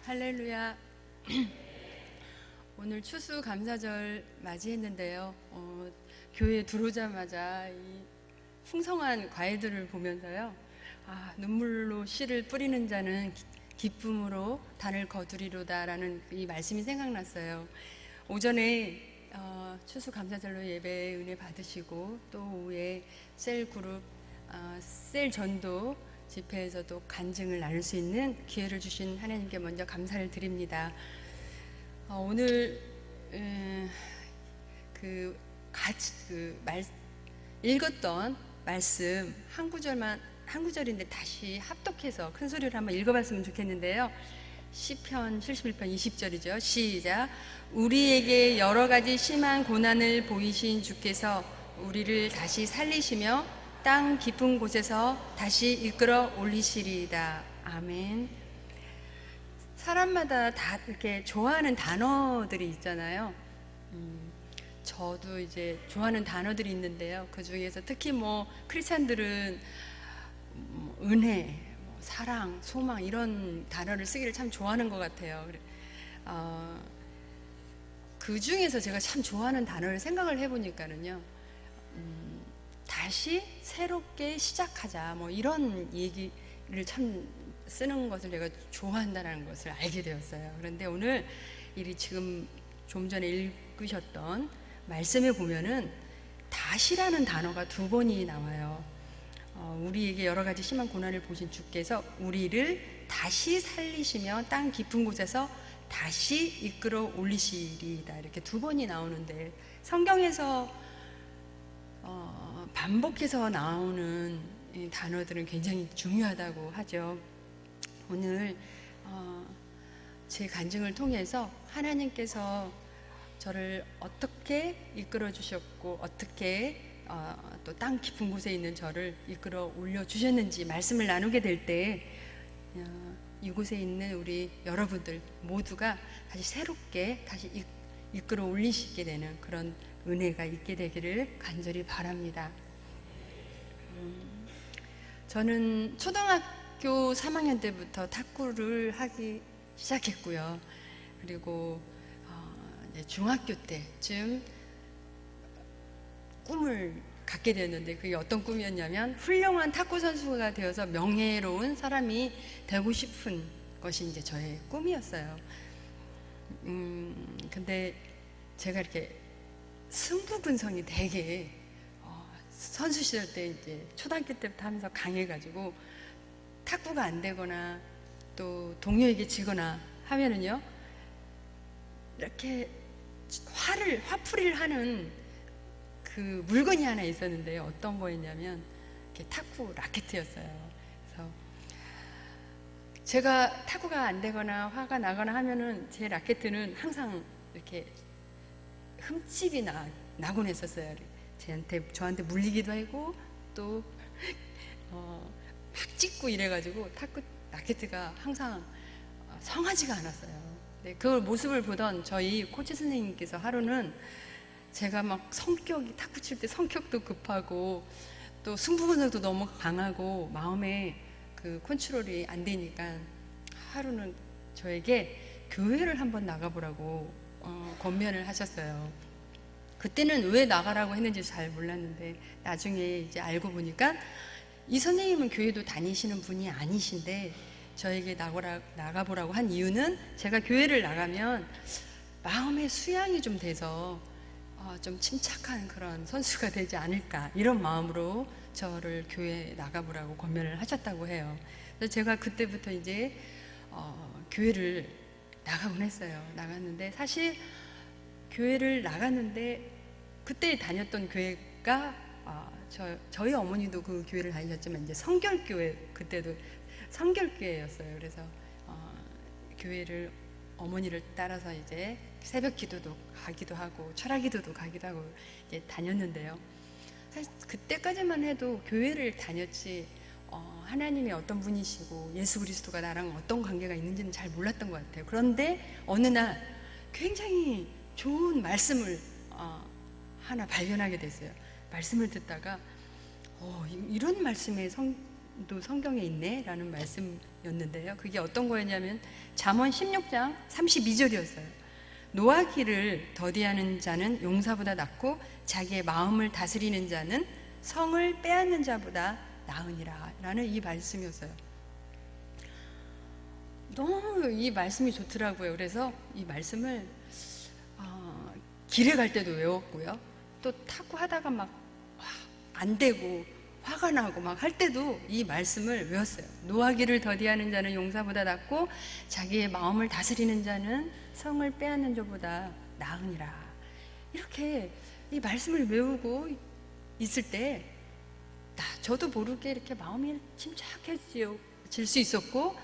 할렐루야. 오늘 추수감사절 맞이했는데요. 교회에 들어오자마자 이 풍성한 과일들을 보면서요, 눈물로 씨를 뿌리는 자는 기쁨으로 단을 거두리로다 라는 이 말씀이 생각났어요. 오전에 추수감사절로 예배 은혜 받으시고, 또 오후에 셀그룹 셀 전도 집회에서도 간증을 나눌 수 있는 기회를 주신 하나님께 먼저 감사를 드립니다. 오늘 읽었던 말씀 한 구절인데 다시 합독해서 큰 소리로 한번 읽어봤으면 좋겠는데요. 시편 71편 20절이죠. 시작. 우리에게 여러 가지 심한 고난을 보이신 주께서 우리를 다시 살리시며 땅 깊은 곳에서 다시 이끌어 올리시리이다. 아멘. 사람마다 다 이렇게 좋아하는 단어들이 있잖아요. 저도 이제 좋아하는 단어들이 있는데요. 그 중에서 특히 크리스찬들은 은혜, 사랑, 소망 이런 단어를 쓰기를 참 좋아하는 것 같아요. 그 중에서 제가 참 좋아하는 단어를 생각을 해보니까는요, 다시 새롭게 시작하자, 이런 얘기를 참 쓰는 것을 제가 좋아한다는 것을 알게 되었어요. 그런데 오늘 지금 좀 전에 읽으셨던 말씀에 보면은 다시라는 단어가 두 번이 나와요. 우리에게 여러 가지 심한 고난을 보신 주께서 우리를 다시 살리시며 땅 깊은 곳에서 다시 이끌어 올리시리이다. 이렇게 두 번이 나오는데 성경에서 반복해서 나오는 이 단어들은 굉장히 중요하다고 하죠. 오늘 제 간증을 통해서 하나님께서 저를 어떻게 이끌어 주셨고 어떻게 또 땅 깊은 곳에 있는 저를 이끌어 올려 주셨는지 말씀을 나누게 될 때 이곳에 있는 우리 여러분들 모두가 다시 새롭게 다시 이끌어 올리시게 되는 그런 은혜가 있게 되기를 간절히 바랍니다. 저는 초등학교 3학년 때부터 탁구를 하기 시작했고요. 그리고 중학교 때쯤 꿈을 갖게 되었는데 그게 어떤 꿈이었냐면 훌륭한 탁구 선수가 되어서 명예로운 사람이 되고 싶은 것이 이제 저의 꿈이었어요. 근데 제가 이렇게 승부근성이 되게 선수 시절 때 이제 초등학교 때부터 하면서 강해가지고 탁구가 안 되거나 또 동료에게 지거나 하면은요, 이렇게 화풀이를 하는 그 물건이 하나 있었는데요. 어떤 거였냐면 이렇게 탁구 라켓이었어요. 그래서 제가 탁구가 안 되거나 화가 나거나 하면은 제 라켓은 항상 이렇게 흠집이 나곤 했었어요. 저한테 물리기도 하고 또 막 찢고 이래가지고 탁구 라켓가 항상 성하지가 않았어요. 네, 그 모습을 보던 저희 코치 선생님께서 하루는 제가 막 탁구 칠 때 성격도 급하고 또 승부근성도 너무 강하고 마음에 그 컨트롤이 안 되니까 하루는 저에게 교회를 한번 나가보라고 권면을 하셨어요. 그때는 왜 나가라고 했는지 잘 몰랐는데 나중에 이제 알고 보니까 이 선생님은 교회도 다니시는 분이 아니신데 저에게 나가보라고 한 이유는 제가 교회를 나가면 마음의 수양이 좀 돼서 좀 침착한 그런 선수가 되지 않을까, 이런 마음으로 저를 교회에 나가보라고 권면을 하셨다고 해요. 그래서 제가 그때부터 이제 교회를 나가곤 했어요. 나갔는데 사실 교회를 나갔는데 그때 다녔던 교회가 저희 어머니도 그 교회를 다니셨지만 이제 성결교회, 그때도 성결교회였어요. 그래서 교회를 어머니를 따라서 이제 새벽 기도도 가기도 하고 철학 기도도 가기도 하고 이제 다녔는데요. 사실 그때까지만 해도 교회를 다녔지 하나님이 어떤 분이시고 예수 그리스도가 나랑 어떤 관계가 있는지는 잘 몰랐던 것 같아요. 그런데 어느 날 굉장히 좋은 말씀을 하나 발견하게 됐어요. 말씀을 듣다가 이런 말씀에 말씀도 성경에 있네 라는 말씀이었는데요. 그게 어떤 거였냐면 잠언 16장 32절이었어요. 노하기를 더디하는 자는 용사보다 낫고 자기의 마음을 다스리는 자는 성을 빼앗는 자보다 나으니라 라는 이 말씀이었어요. 너무 이 말씀이 좋더라고요. 그래서 이 말씀을 길에 갈 때도 외웠고요. 또 탁구하다가 막 안 되고 화가 나고 막 할 때도 이 말씀을 외웠어요. 노하기를 더디하는 자는 용사보다 낫고 자기의 마음을 다스리는 자는 성을 빼앗는 자보다 나으니라. 이렇게 이 말씀을 외우고 있을 때 저도 모르게 이렇게 마음이 침착해질 수 있었고,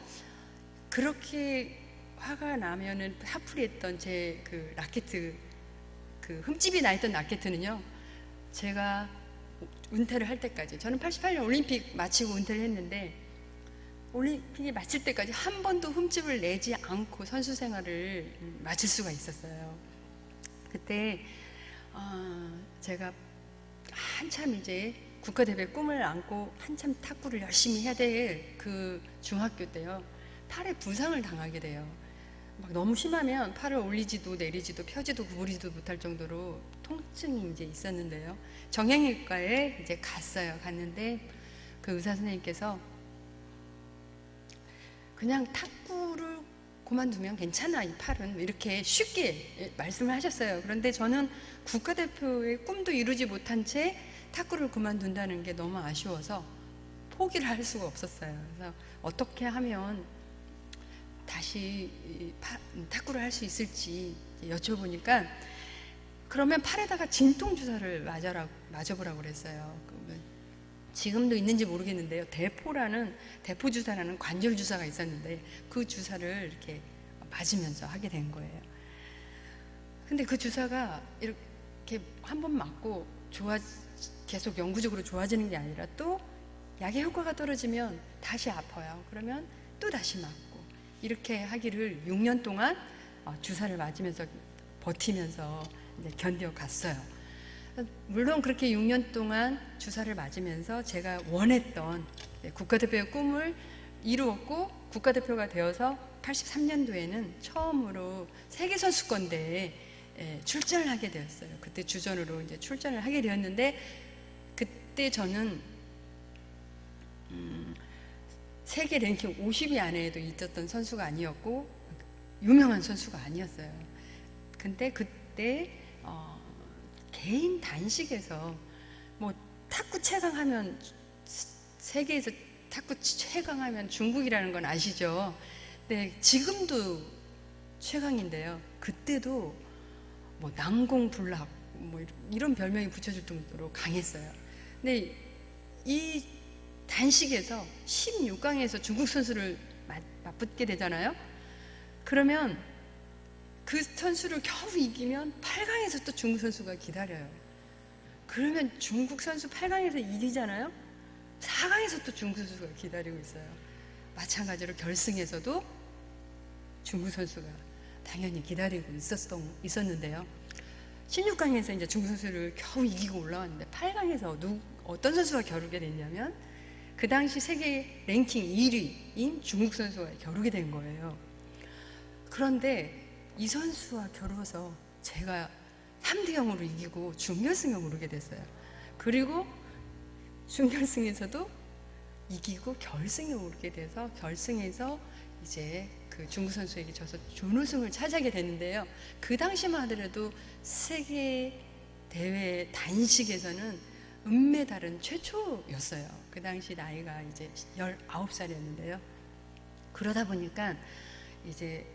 그렇게 화가 나면은 하풀이 했던 제 그 라켓, 그 흠집이 나 있던 라켓은요, 제가 은퇴를 할 때까지, 저는 88년 올림픽 마치고 은퇴를 했는데 올림픽이 마칠 때까지 한 번도 흠집을 내지 않고 선수 생활을 마칠 수가 있었어요. 그때 제가 한참 이제 국가대회 꿈을 안고 한참 탁구를 열심히 해야 될 그 중학교 때요, 팔에 부상을 당하게 돼요. 막 너무 심하면 팔을 올리지도 내리지도 펴지도 구부리지도 못할 정도로 통증이 이제 있었는데요. 정형외과에 이제 갔는데 그 의사 선생님께서 그냥 탁구를 그만두면 괜찮아, 이 팔은, 이렇게 쉽게 말씀을 하셨어요. 그런데 저는 국가대표의 꿈도 이루지 못한 채 탁구를 그만둔다는 게 너무 아쉬워서 포기를 할 수가 없었어요. 그래서 어떻게 하면 다시 탁구를 할 수 있을지 여쭤보니까, 그러면 팔에다가 진통주사를 맞아보라고 그랬어요. 지금도 있는지 모르겠는데요, 대포주사라는 관절주사가 있었는데 그 주사를 이렇게 맞으면서 하게 된 거예요. 근데 그 주사가 이렇게 한 번 맞고 계속 영구적으로 좋아지는 게 아니라 또 약의 효과가 떨어지면 다시 아파요. 그러면 또 다시 맞고, 이렇게 하기를 6년 동안 주사를 맞으면서 버티면서 이제 견뎌갔어요. 물론 그렇게 6년 동안 주사를 맞으면서 제가 원했던 국가대표의 꿈을 이루었고, 국가대표가 되어서 83년도에는 처음으로 세계선수권대회에 출전을 하게 되었어요. 그때 주전으로 이제 출전을 하게 되었는데, 그때 저는 세계 랭킹 50위 안에도 있었던 선수가 아니었고 유명한 선수가 아니었어요. 근데 그때 개인 단식에서 뭐 탁구 최강하면, 세계에서 탁구 최강하면 중국이라는 건 아시죠? 네, 지금도 최강인데요, 그때도 뭐 난공불락 뭐 이런 별명이 붙여질 정도로 강했어요. 근데 이 단식에서 16강에서 중국 선수를 맞붙게 되잖아요. 그러면 그 선수를 겨우 이기면 8강에서 또 중국 선수가 기다려요. 그러면 중국 선수 8강에서 이기잖아요. 4강에서 또 중국 선수가 기다리고 있어요. 마찬가지로 결승에서도 중국 선수가 당연히 기다리고 있었는데요. 16강에서 이제 중국 선수를 겨우 이기고 올라왔는데 8강에서 어떤 선수가 겨루게 됐냐면 그 당시 세계 랭킹 1위인 중국 선수가 겨루게 된 거예요. 그런데 이 선수와 겨루어서 제가 3대0으로 이기고 준결승에 오르게 됐어요. 그리고 준결승에서도 이기고 결승에 오르게 돼서 결승에서 이제 그 중국 선수에게 져서 준우승을 차지하게 됐는데요. 그 당시만 하더라도 세계 대회 단식에서는 은메달은 최초였어요. 그 당시 나이가 이제 19살이었는데요. 그러다 보니까 이제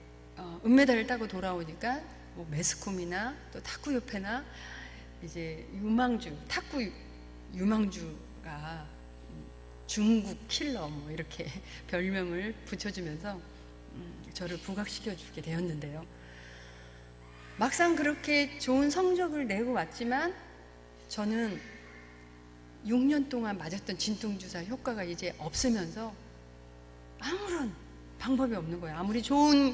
은메달을 따고 돌아오니까 뭐 매스컴이나 또 탁구협회나 이제 탁구 유망주가 중국 킬러 뭐 이렇게 별명을 붙여주면서 저를 부각시켜주게 되었는데요. 막상 그렇게 좋은 성적을 내고 왔지만 저는 6년 동안 맞았던 진통주사 효과가 이제 없으면서 아무런 방법이 없는 거예요. 아무리 좋은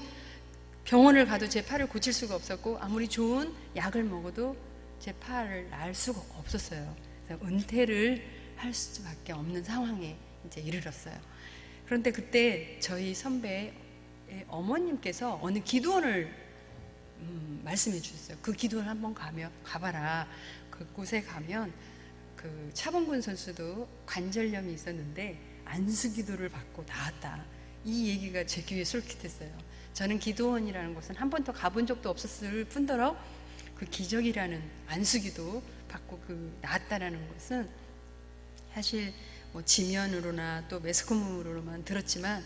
병원을 가도 제 팔을 고칠 수가 없었고, 아무리 좋은 약을 먹어도 제 팔을 날 수가 없었어요. 그래서 은퇴를 할 수밖에 없는 상황에 이제 이르렀어요. 그런데 그때 저희 선배의 어머님께서 어느 기도원을 말씀해 주셨어요. 그 기도원 한번 가봐라. 그곳에 가면 그 차범근 선수도 관절염이 있었는데 안수기도를 받고 나았다. 이 얘기가 제 귀에 솔깃했어요. 저는 기도원이라는 곳은 한 번도 가본 적도 없었을 뿐더러 그 기적이라는 안수기도 받고 그 나았다라는 것은 사실 뭐 지면으로나 또 매스컴으로만 들었지만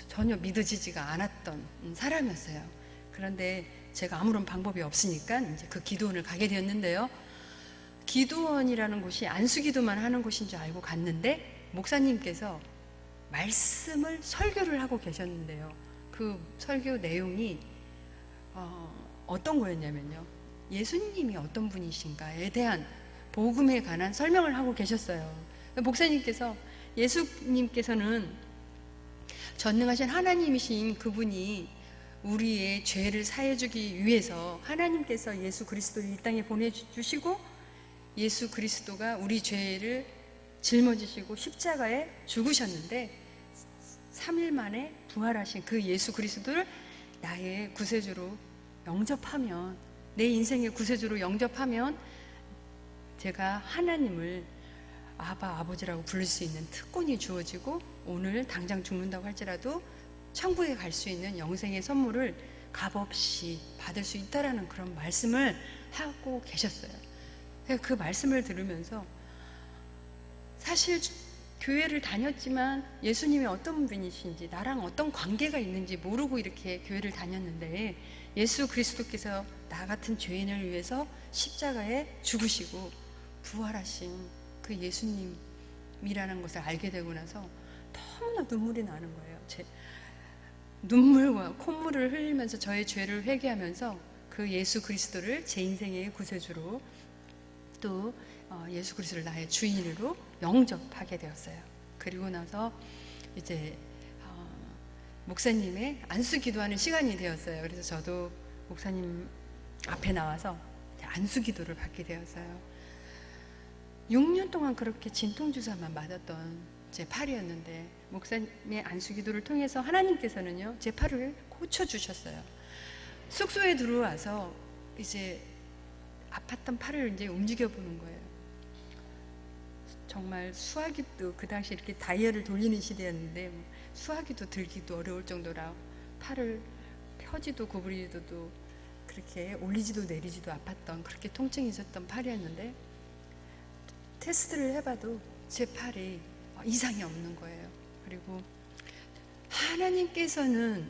전혀 믿어지지가 않았던 사람이었어요. 그런데 제가 아무런 방법이 없으니까 이제 그 기도원을 가게 되었는데요. 기도원이라는 곳이 안수기도만 하는 곳인 줄 알고 갔는데 목사님께서 말씀을 설교를 하고 계셨는데요. 그 설교 내용이 어떤 거였냐면요. 예수님이 어떤 분이신가에 대한 복음에 관한 설명을 하고 계셨어요. 목사님께서 예수님께서는 전능하신 하나님이신 그분이 우리의 죄를 사해주기 위해서 하나님께서 예수 그리스도를 이 땅에 보내주시고 예수 그리스도가 우리 죄를 짊어지시고 십자가에 죽으셨는데 3일 만에 부활하신 그 예수 그리스도를 나의 구세주로 영접하면, 내 인생의 구세주로 영접하면 제가 하나님을 아버지라고 부를 수 있는 특권이 주어지고 오늘 당장 죽는다고 할지라도 천국에 갈 수 있는 영생의 선물을 값없이 받을 수 있다라는 그런 말씀을 하고 계셨어요. 그 말씀을 들으면서 사실 교회를 다녔지만 예수님이 어떤 분이신지 나랑 어떤 관계가 있는지 모르고 이렇게 교회를 다녔는데 예수 그리스도께서 나 같은 죄인을 위해서 십자가에 죽으시고 부활하신 그 예수님이라는 것을 알게 되고 나서 너무나 눈물이 나는 거예요. 제 눈물과 콧물을 흘리면서 저의 죄를 회개하면서 그 예수 그리스도를 제 인생의 구세주로 또 예수 그리스도를 나의 주인으로 영접하게 되었어요. 그리고 나서 이제 목사님의 안수 기도하는 시간이 되었어요. 그래서 저도 목사님 앞에 나와서 안수 기도를 받게 되었어요. 6년 동안 그렇게 진통주사만 맞았던 제 팔이었는데 목사님의 안수 기도를 통해서 하나님께서는요 제 팔을 고쳐주셨어요. 숙소에 들어와서 이제 아팠던 팔을 이제 움직여 보는 거예요. 정말 수화기도 그 당시 이렇게 다이얼을 돌리는 시대였는데 수화기도 들기도 어려울 정도라 팔을 펴지도 구부리지도 그렇게 올리지도 내리지도 아팠던 그렇게 통증이 있었던 팔이었는데 테스트를 해봐도 제 팔이 이상이 없는 거예요. 그리고 하나님께서는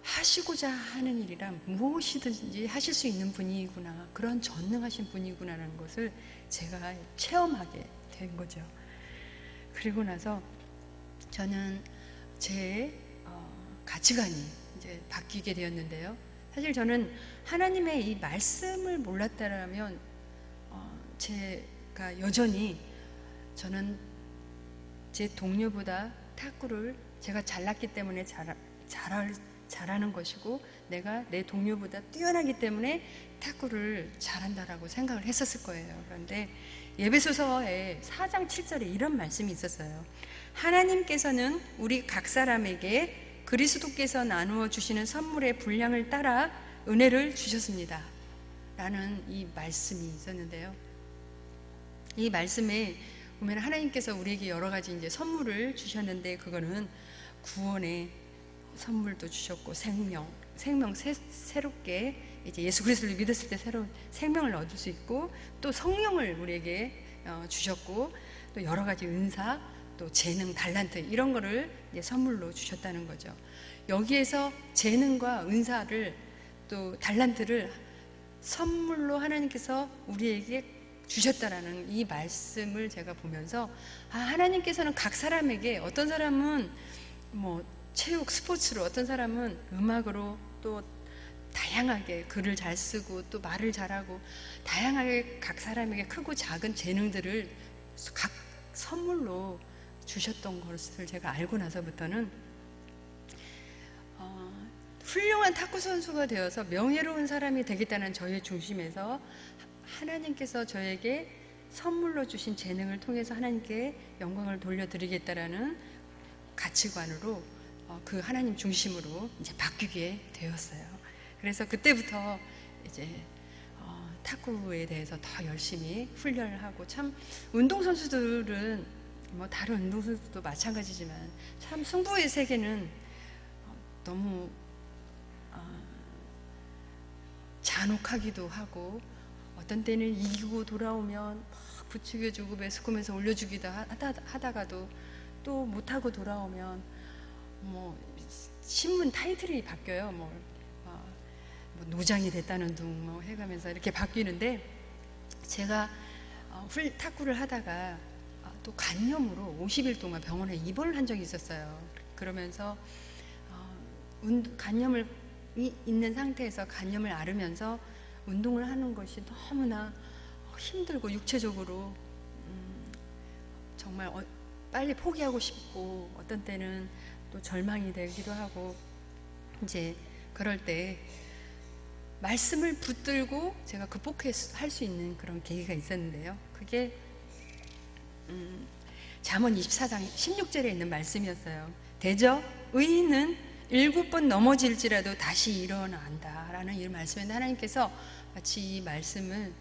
하시고자 하는 일이란 무엇이든지 하실 수 있는 분이구나, 그런 전능하신 분이구나라는 것을 제가 체험하게 된 거죠. 그리고 나서 저는 제 가치관이 이제 바뀌게 되었는데요. 사실 저는 하나님의 이 말씀을 몰랐다라면 제가 여전히 저는 제 동료보다 탁구를 제가 잘났기 때문에 잘하는 것이고 내가 내 동료보다 뛰어나기 때문에 탁구를 잘한다라고 생각을 했었을 거예요. 그런데 에베소서의 4장 7절에 이런 말씀이 있었어요. 하나님께서는 우리 각 사람에게 그리스도께서 나누어 주시는 선물의 분량을 따라 은혜를 주셨습니다 라는 이 말씀이 있었는데요. 이 말씀에 보면 하나님께서 우리에게 여러 가지 이제 선물을 주셨는데 그거는 구원의 선물도 주셨고 생명 새롭게 이제 예수 그리스도를 믿었을 때 새로운 생명을 얻을 수 있고 또 성령을 우리에게 주셨고 또 여러 가지 은사 또 재능 달란트 이런 거를 이제 선물로 주셨다는 거죠. 여기에서 재능과 은사를 또 달란트를 선물로 하나님께서 우리에게 주셨다라는 이 말씀을 제가 보면서 하나님께서는 각 사람에게 어떤 사람은 뭐 체육 스포츠로 어떤 사람은 음악으로 또 다양하게 글을 잘 쓰고 또 말을 잘하고 다양하게 각 사람에게 크고 작은 재능들을 각 선물로 주셨던 것을 제가 알고 나서부터는 훌륭한 탁구 선수가 되어서 명예로운 사람이 되겠다는 저의 중심에서 하나님께서 저에게 선물로 주신 재능을 통해서 하나님께 영광을 돌려드리겠다라는 가치관으로 그 하나님 중심으로 이제 바뀌게 되었어요. 그래서 그때부터 이제 탁구에 대해서 더 열심히 훈련을 하고, 참 운동선수들은 뭐 다른 운동선수도 마찬가지지만 참 승부의 세계는 너무 잔혹하기도 하고, 어떤 때는 이기고 돌아오면 막 부추겨주고 매스컴에서 올려주기도 하다가도 또 못하고 돌아오면 뭐 신문 타이틀이 바뀌어요. 뭐 노장이 됐다는 둥 뭐 해가면서 이렇게 바뀌는데, 제가 탁구를 하다가 또 간염으로 50일 동안 병원에 입원을 한 적이 있었어요. 그러면서 간염을 있는 상태에서 간염을 앓으면서 운동을 하는 것이 너무나 힘들고 육체적으로 정말 빨리 포기하고 싶고, 어떤 때는 또 절망이 되기도 하고, 이제 그럴 때 말씀을 붙들고 제가 극복할 수 있는 그런 계기가 있었는데요. 그게 잠언 24장 16절에 있는 말씀이었어요. 대저 의인은 7번 넘어질지라도 다시 일어난다 라는 이 말씀인데, 하나님께서 마치 이 말씀을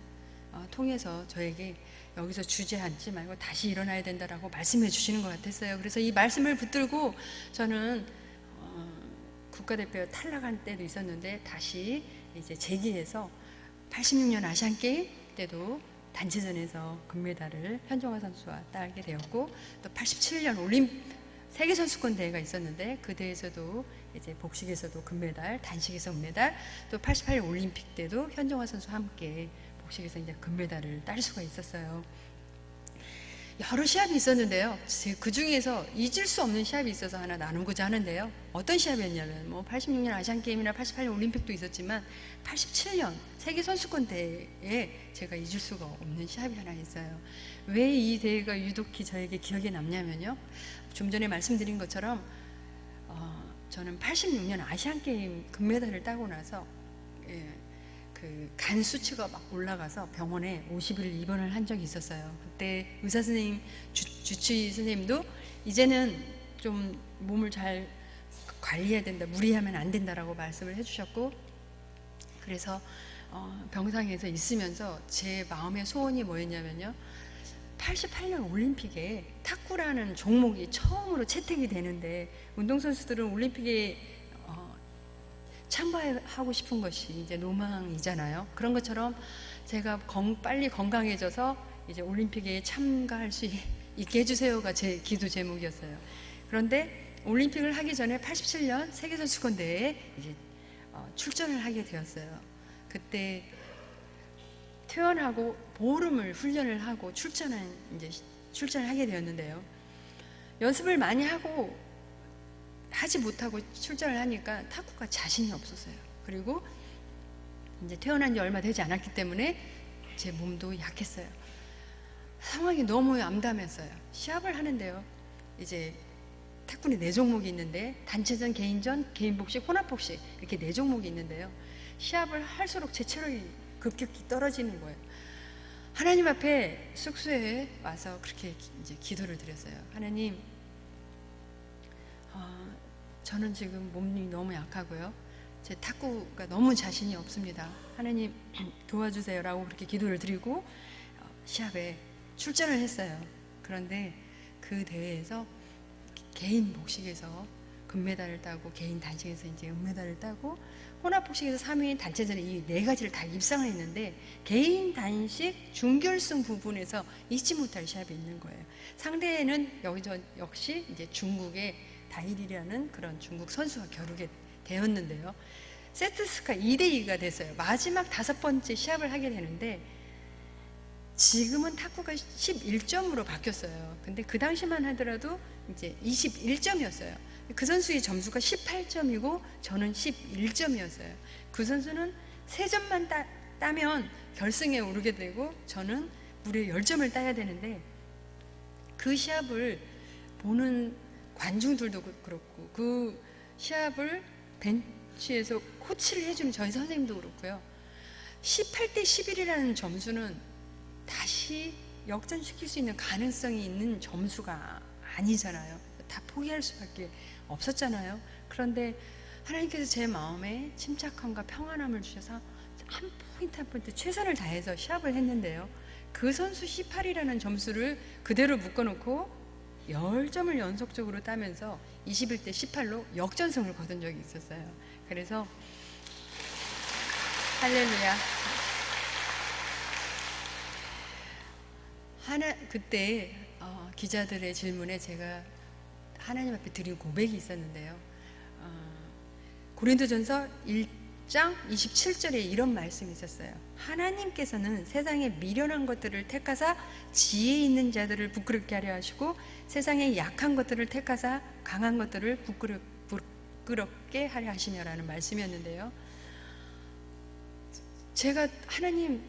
통해서 저에게 여기서 주저앉지 말고 다시 일어나야 된다라고 말씀해 주시는 것 같았어요. 그래서 이 말씀을 붙들고 저는 국가대표 탈락한 때도 있었는데 다시 이제 재기해서 86년 아시안게임 때도 단체전에서 금메달을 현정화 선수와 따게 되었고, 또 87년 세계선수권 대회가 있었는데 그 대회에서도 이제 복식에서도 금메달, 단식에서 금메달, 또 88년 올림픽 때도 현정화 선수와 함께 복식에서 이제 금메달을 딸 수가 있었어요. 여러 시합이 있었는데요. 그 중에서 잊을 수 없는 시합이 있어서 하나 나누고자 하는데요. 어떤 시합이었냐면, 뭐 86년 아시안게임이나 88년 올림픽도 있었지만 87년 세계선수권 대회에 제가 잊을 수가 없는 시합이 하나 있어요. 왜 이 대회가 유독히 저에게 기억에 남냐면요, 좀 전에 말씀드린 것처럼 저는 86년 아시안게임 금메달을 따고 나서 그 간 수치가 막 올라가서 병원에 50일 입원을 한 적이 있었어요. 그때 의사 선생님, 주치의 선생님도 이제는 좀 몸을 잘 관리해야 된다, 무리하면 안 된다라고 말씀을 해주셨고, 그래서 병상에서 있으면서 제 마음의 소원이 뭐였냐면요, 88년 올림픽에 탁구라는 종목이 처음으로 채택이 되는데, 운동선수들은 올림픽에 참가하고 싶은 것이 이제 로망이잖아요. 그런 것처럼 제가 빨리 건강해져서 이제 올림픽에 참가할 수 있게 해주세요가 제 기도 제목이었어요. 그런데 올림픽을 하기 전에 87년 세계선수권 대회에 이제 출전을 하게 되었어요. 그때 퇴원하고 보름을 훈련을 하고 출전을 하게 되었는데요. 연습을 많이 하지 못하고 출전을 하니까 탁구가 자신이 없었어요. 그리고 이제 퇴원한 지 얼마 되지 않았기 때문에 제 몸도 약했어요. 상황이 너무 암담했어요. 시합을 하는데요, 이제 탁구는 4종목이 있는데 단체전, 개인전, 개인복식, 혼합복식 이렇게 4종목이 있는데요, 시합을 할수록 제 체력이 급격히 떨어지는 거예요. 하나님 앞에 숙소에 와서 그렇게 이제 기도를 드렸어요. 하나님, 저는 지금 몸이 너무 약하고요, 제 탁구가 너무 자신이 없습니다. 하나님 도와주세요 라고 그렇게 기도를 드리고 시합에 출전을 했어요. 그런데 그 대회에서 개인 복식에서 금메달을 따고, 개인 단식에서 이제 은메달을 따고, 혼합복식에서 3위, 단체전에 이 4가지를 다 입상을 했는데, 개인 단식 준결승 부분에서 잊지 못할 시합이 있는 거예요. 상대는 역시 이제 중국의 다일이라는 그런 중국 선수가 겨루게 되었는데요, 세트스코어 2대2가 됐어요. 마지막 5번째 시합을 하게 되는데, 지금은 탁구가 11점으로 바뀌었어요. 근데 그 당시만 하더라도 이제 21점이었어요. 그 선수의 점수가 18점이고 저는 11점이었어요. 그 선수는 3점만 따면 결승에 오르게 되고 저는 무려 10점을 따야 되는데, 그 시합을 보는 관중들도 그렇고 그 시합을 벤치에서 코치를 해주는 저희 선생님도 그렇고요, 18대 11이라는 점수는 다시 역전시킬 수 있는 가능성이 있는 점수가 아니잖아요. 다 포기할 수밖에 없었잖아요. 그런데 하나님께서 제 마음에 침착함과 평안함을 주셔서 한 포인트 한 포인트 최선을 다해서 시합을 했는데요, 그 선수 18이라는 점수를 그대로 묶어놓고 10점을 연속적으로 따면서 21대 18로 역전승을 거둔 적이 있었어요. 그래서 할렐루야. 그때 기자들의 질문에 제가 하나님 앞에 드린 고백이 있었는데요, 고린도전서 1장 27절에 이런 말씀이 있었어요. 하나님께서는 세상에 미련한 것들을 택하사 지혜 있는 자들을 부끄럽게 하려 하시고 세상에 약한 것들을 택하사 강한 것들을 부끄럽게 하려 하시며라는 말씀이었는데요, 제가 하나님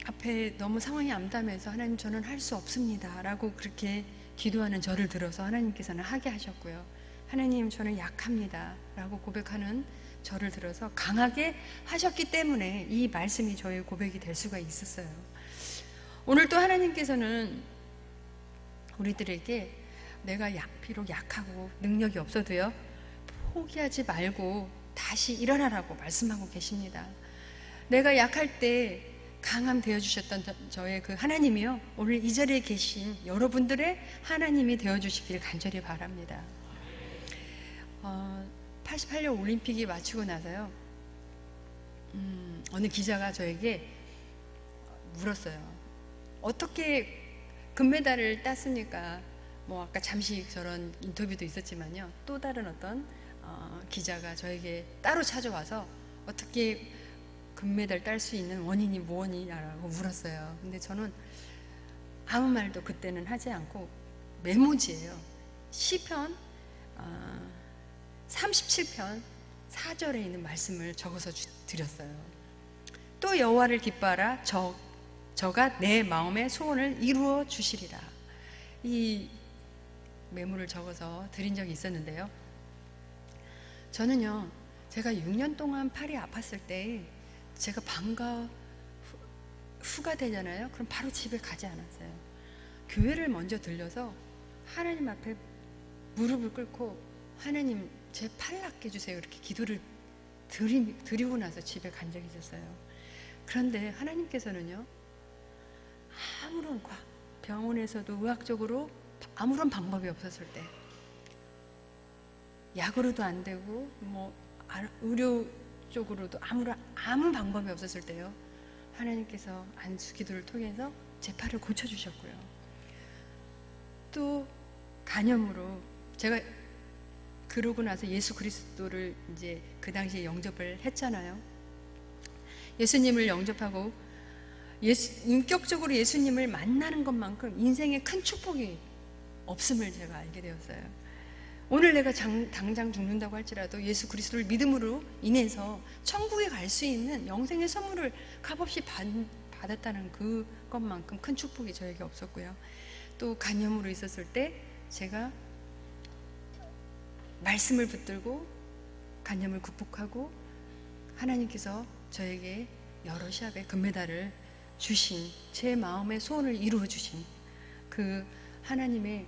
앞에 너무 상황이 암담해서 하나님 저는 할 수 없습니다 라고 그렇게 기도하는 저를 들어서 하나님께서는 하게 하셨고요, 하나님 저는 약합니다 라고 고백하는 저를 들어서 강하게 하셨기 때문에 이 말씀이 저의 고백이 될 수가 있었어요. 오늘 또 하나님께서는 우리들에게 내가 비록 약하고 능력이 없어도요, 포기하지 말고 다시 일어나라고 말씀하고 계십니다. 내가 약할 때 강함 되어주셨던 저의 그 하나님이요, 오늘 이 자리에 계신 여러분들의 하나님이 되어주시길 간절히 바랍니다. 88년 올림픽이 마치고 나서요, 어느 기자가 저에게 물었어요. 어떻게 금메달을 땄습니까? 뭐 아까 잠시 저런 인터뷰도 있었지만요, 또 다른 어떤 기자가 저에게 따로 찾아와서 어떻게 금메달 딸 수 있는 원인이 무엇이냐라고 물었어요. 근데 저는 아무 말도 그때는 하지 않고 메모지예요, 시편 37편 4절에 있는 말씀을 적어서 드렸어요. 또 여호와를 기뻐하라, 저가 내 마음의 소원을 이루어 주시리라. 이 메모를 적어서 드린 적이 있었는데요, 저는요, 제가 6년 동안 팔이 아팠을 때 제가 방과 후가 되잖아요. 그럼 바로 집에 가지 않았어요. 교회를 먼저 들려서 하나님 앞에 무릎을 꿇고 하나님 제 팔 낫게 해주세요 이렇게 기도를 드리고 나서 집에 간 적이 있었어요. 그런데 하나님께서는요, 아무런 병원에서도 의학적으로 아무런 방법이 없었을 때, 약으로도 안 되고 뭐 의료 쪽으로도 아무 방법이 없었을 때요, 하나님께서 안수 기도를 통해서 제 팔을 고쳐주셨고요, 또 간염으로 제가 그러고 나서 예수 그리스도를 이제 그 당시에 영접을 했잖아요. 예수님을 영접하고 인격적으로 예수님을 만나는 것만큼 인생에 큰 축복이 없음을 제가 알게 되었어요. 오늘 내가 당장 죽는다고 할지라도 예수 그리스도를 믿음으로 인해서 천국에 갈 수 있는 영생의 선물을 값없이 받았다는 그것만큼 큰 축복이 저에게 없었고요. 또 간염으로 있었을 때 제가 말씀을 붙들고 간염을 극복하고 하나님께서 저에게 여러 시합에 금메달을 주신, 제 마음의 소원을 이루어 주신 그 하나님의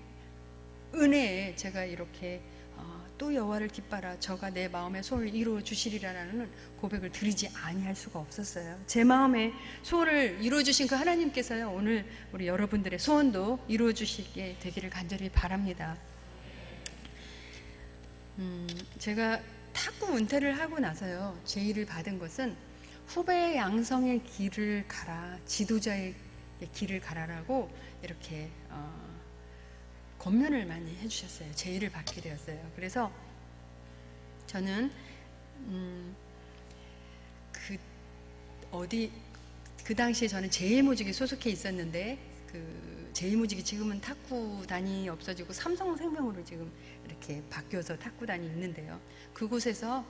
은혜에 제가 이렇게 또 여호와를 기뻐하라, 저가 내 마음의 소원을 이루어 주시리라는 고백을 드리지 아니할 수가 없었어요. 제 마음의 소원을 이루어 주신 그 하나님께서요, 오늘 우리 여러분들의 소원도 이루어 주시게 되기를 간절히 바랍니다. 제가 탁구 은퇴를 하고 나서요, 제의를 받은 것은 후배의 양성의 길을 가라, 지도자의 길을 가라라고 이렇게 권면을 많이 해주셨어요. 제의를 받게 되었어요. 그래서 저는 그 당시에 저는 제1모직에 소속해 있었는데, 그 제1모직이 지금은 탁구단이 없어지고 삼성생명으로 지금 이렇게 바뀌어서 탁구단이 있는데요, 그곳에서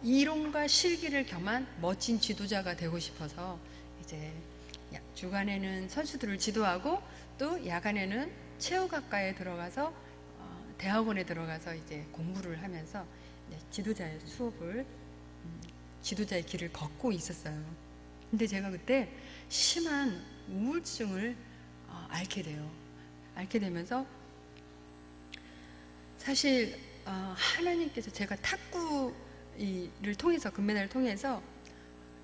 이론과 실기를 겸한 멋진 지도자가 되고 싶어서 이제 주간에는 선수들을 지도하고 또 야간에는 체육학과에 들어가서 대학원에 들어가서 이제 공부를 하면서 지도자의 수업을 지도자의 길을 걷고 있었어요. 근데 제가 그때 심한 우울증을 앓게 돼요. 앓게 되면서 사실 하나님께서 제가 탁구 일을 통해서, 금메달을 통해서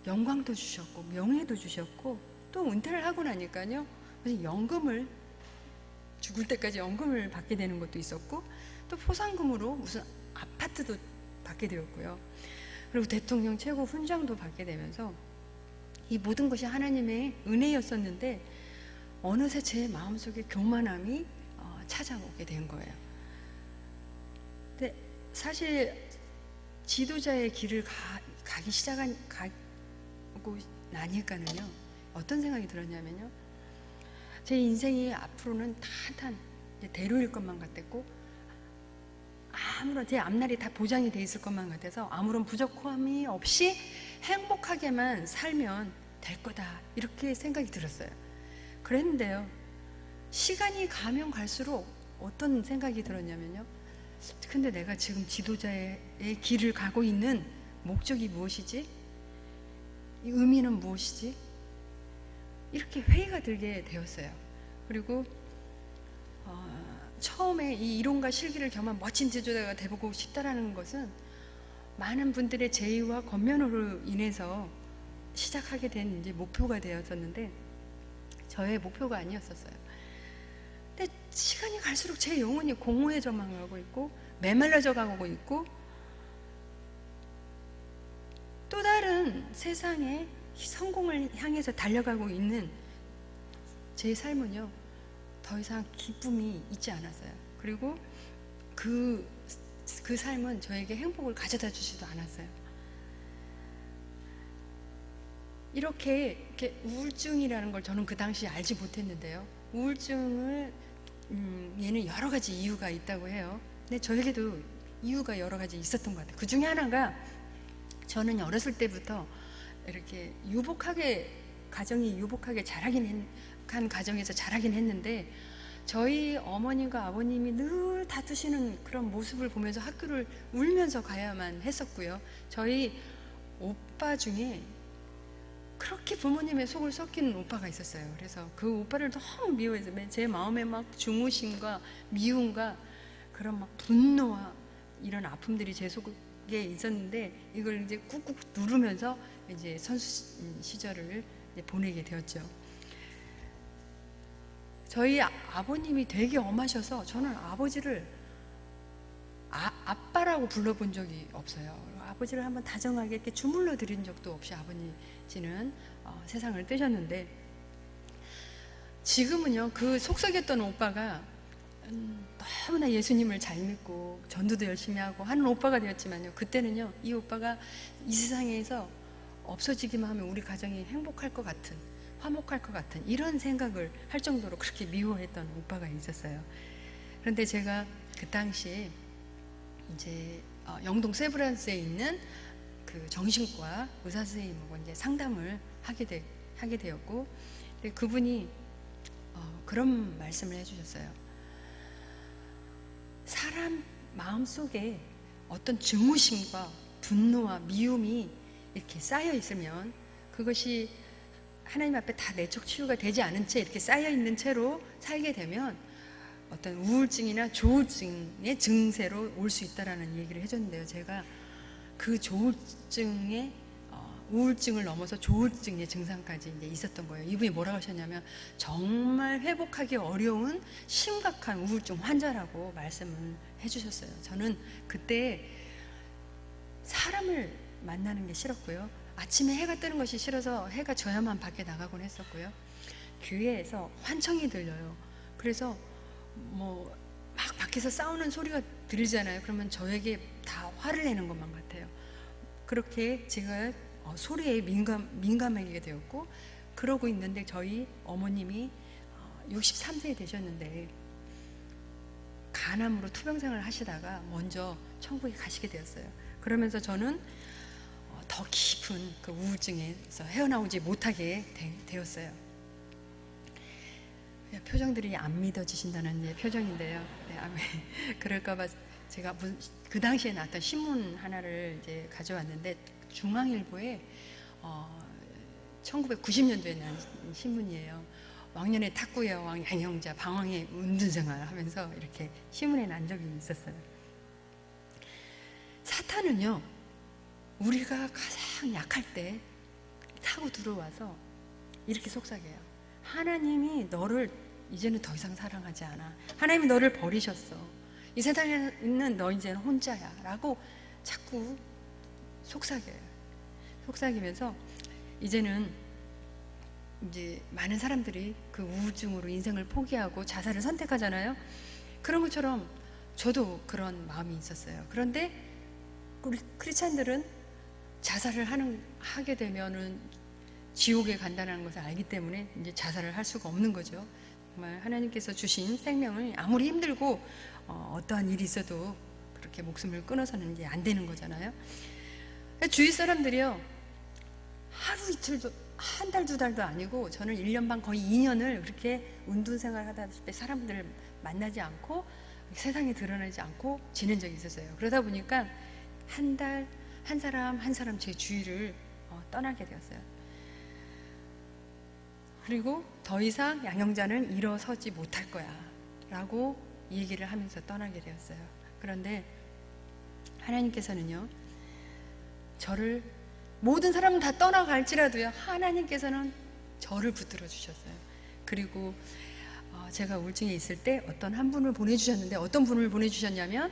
영광도 주셨고 명예도 주셨고, 또 은퇴를 하고 나니까요 무슨 연금을, 죽을 때까지 연금을 받게 되는 것도 있었고, 또 포상금으로 무슨 아파트도 받게 되었고요. 그리고 대통령 최고 훈장도 받게 되면서 이 모든 것이 하나님의 은혜였었는데 어느새 제 마음속에 교만함이 찾아오게 된 거예요. 근데 사실 지도자의 길을 가기 가고 나니까는요 어떤 생각이 들었냐면요, 제 인생이 앞으로는 탄탄 대로일 것만 같았고, 아무런 제 앞날이 다 보장이 돼 있을 것만 같아서 아무런 부족함이 없이 행복하게만 살면 될 거다, 이렇게 생각이 들었어요. 그랬는데요, 시간이 가면 갈수록 어떤 생각이 들었냐면요, 근데 내가 지금 지도자의 길을 가고 있는 목적이 무엇이지? 이 의미는 무엇이지? 이렇게 회의가 들게 되었어요. 그리고 처음에 이 이론과 실기를 겸한 멋진 지도자가 되보고 싶다라는 것은 많은 분들의 제의와 권면으로 인해서 시작하게 된 이제 목표가 되었었는데 저의 목표가 아니었었어요. 근데 시간이 갈수록 제 영혼이 공허해져만 가고 있고 메말라져 가고 있고, 또 다른 세상의 성공을 향해서 달려가고 있는 제 삶은요 더 이상 기쁨이 있지 않았어요. 그리고 그 삶은 저에게 행복을 가져다 주지도 않았어요. 이렇게 우울증이라는 걸 저는 그 당시에 알지 못했는데요, 우울증을 얘는 여러 가지 이유가 있다고 해요. 근데 저에게도 이유가 여러 가지 있었던 것 같아요. 그 중에 하나가, 저는 어렸을 때부터 이렇게 가정이 유복하게 한 가정에서 자라긴 했는데, 저희 어머님과 아버님이 늘 다투시는 그런 모습을 보면서 학교를 울면서 가야만 했었고요. 저희 오빠 중에 그렇게 부모님의 속을 썩이는 오빠가 있었어요. 그래서 그 오빠를 너무 미워해서 제 마음에 막 중후심과 미움과 그런 막 분노와 이런 아픔들이 제 속에 있었는데, 이걸 이제 꾹꾹 누르면서 이제 선수 시절을 이제 보내게 되었죠. 저희 아버님이 되게 엄하셔서 저는 아버지를 아빠라고 불러본 적이 없어요. 아버지를 한번 다정하게 이렇게 주물러 드린 적도 없이 아버지는 세상을 뜨셨는데, 지금은요 그 속썩였던 오빠가 너무나 예수님을 잘 믿고 전도도 열심히 하고 하는 오빠가 되었지만요, 그때는요 이 오빠가 이 세상에서 없어지기만 하면 우리 가정이 행복할 것 같은, 화목할 것 같은 이런 생각을 할 정도로 그렇게 미워했던 오빠가 있었어요. 그런데 제가 그 당시에 이제 영동 세브란스에 있는 그 정신과 의사 선생님하고 이제 상담을 하게 되었고, 그분이 그런 말씀을 해주셨어요. 사람 마음속에 어떤 증오심과 분노와 미움이 이렇게 쌓여 있으면 그것이 하나님 앞에 다 내적 치유가 되지 않은 채 이렇게 쌓여 있는 채로 살게 되면 어떤 우울증이나 조울증의 증세로 올 수 있다라는 얘기를 해줬는데요, 제가 그 조울증의 우울증을 넘어서 조울증의 증상까지 이제 있었던 거예요. 이분이 뭐라고 하셨냐면 정말 회복하기 어려운 심각한 우울증 환자라고 말씀을 해주셨어요. 저는 그때 사람을 만나는 게 싫었고요, 아침에 해가 뜨는 것이 싫어서 해가 져야만 밖에 나가곤 했었고요, 교회에서 환청이 들려요. 그래서 뭐 막 밖에서 싸우는 소리가 들리잖아요. 그러면 저에게 다 화를 내는 것만 같아요. 그렇게 제가 소리에 민감하게 되었고, 그러고 있는데 저희 어머님이 63세 되셨는데 간암으로 투병생활을 하시다가 먼저 천국에 가시게 되었어요. 그러면서 저는 더 깊은 그 우울증에서 헤어나오지 못하게 되었어요. 표정들이 안 믿어지신다는 표정인데요. 네, 그럴까봐 제가 그 당시에 나왔던 신문 하나를 이제 가져왔는데, 중앙일보에 1990년도에 난 신문이에요. 왕년의 탁구의 여왕 양영자 방황의 운둔생활 하면서 이렇게 신문에 난 적이 있었어요. 사탄은요, 우리가 가장 약할 때 타고 들어와서 이렇게 속삭여요. 하나님이 너를 이제는 더 이상 사랑하지 않아. 하나님이 너를 버리셨어. 이 세상에 있는 너 이제는 혼자야 라고 자꾸 속삭여요. 속삭이면서 이제는 이제 많은 사람들이 그 우울증으로 인생을 포기하고 자살을 선택하잖아요. 그런 것처럼 저도 그런 마음이 있었어요. 그런데 우리 크리스찬들은 자살을 하게 되면은 지옥에 간다는 것을 알기 때문에 이제 자살을 할 수가 없는 거죠. 정말 하나님께서 주신 생명을 아무리 힘들고 어떠한 일이 있어도 그렇게 목숨을 끊어서는 이제 안 되는 거잖아요. 주위 사람들이요, 하루 이틀도, 한 달, 두 달도 아니고 저는 1년 반 거의 2년을 그렇게 운동생활 하다 보니 사람들을 만나지 않고 세상에 드러나지 않고 지낸 적이 있었어요. 그러다 보니까 한 달, 한 사람 제 주위를 떠나게 되었어요. 그리고 더 이상 양영자는 일어서지 못할 거야 라고 얘기를 하면서 떠나게 되었어요. 그런데 하나님께서는요, 저를, 모든 사람은 다 떠나갈지라도요, 하나님께서는 저를 붙들어 주셨어요. 그리고 제가 우울증에 있을 때 어떤 한 분을 보내주셨는데, 어떤 분을 보내주셨냐면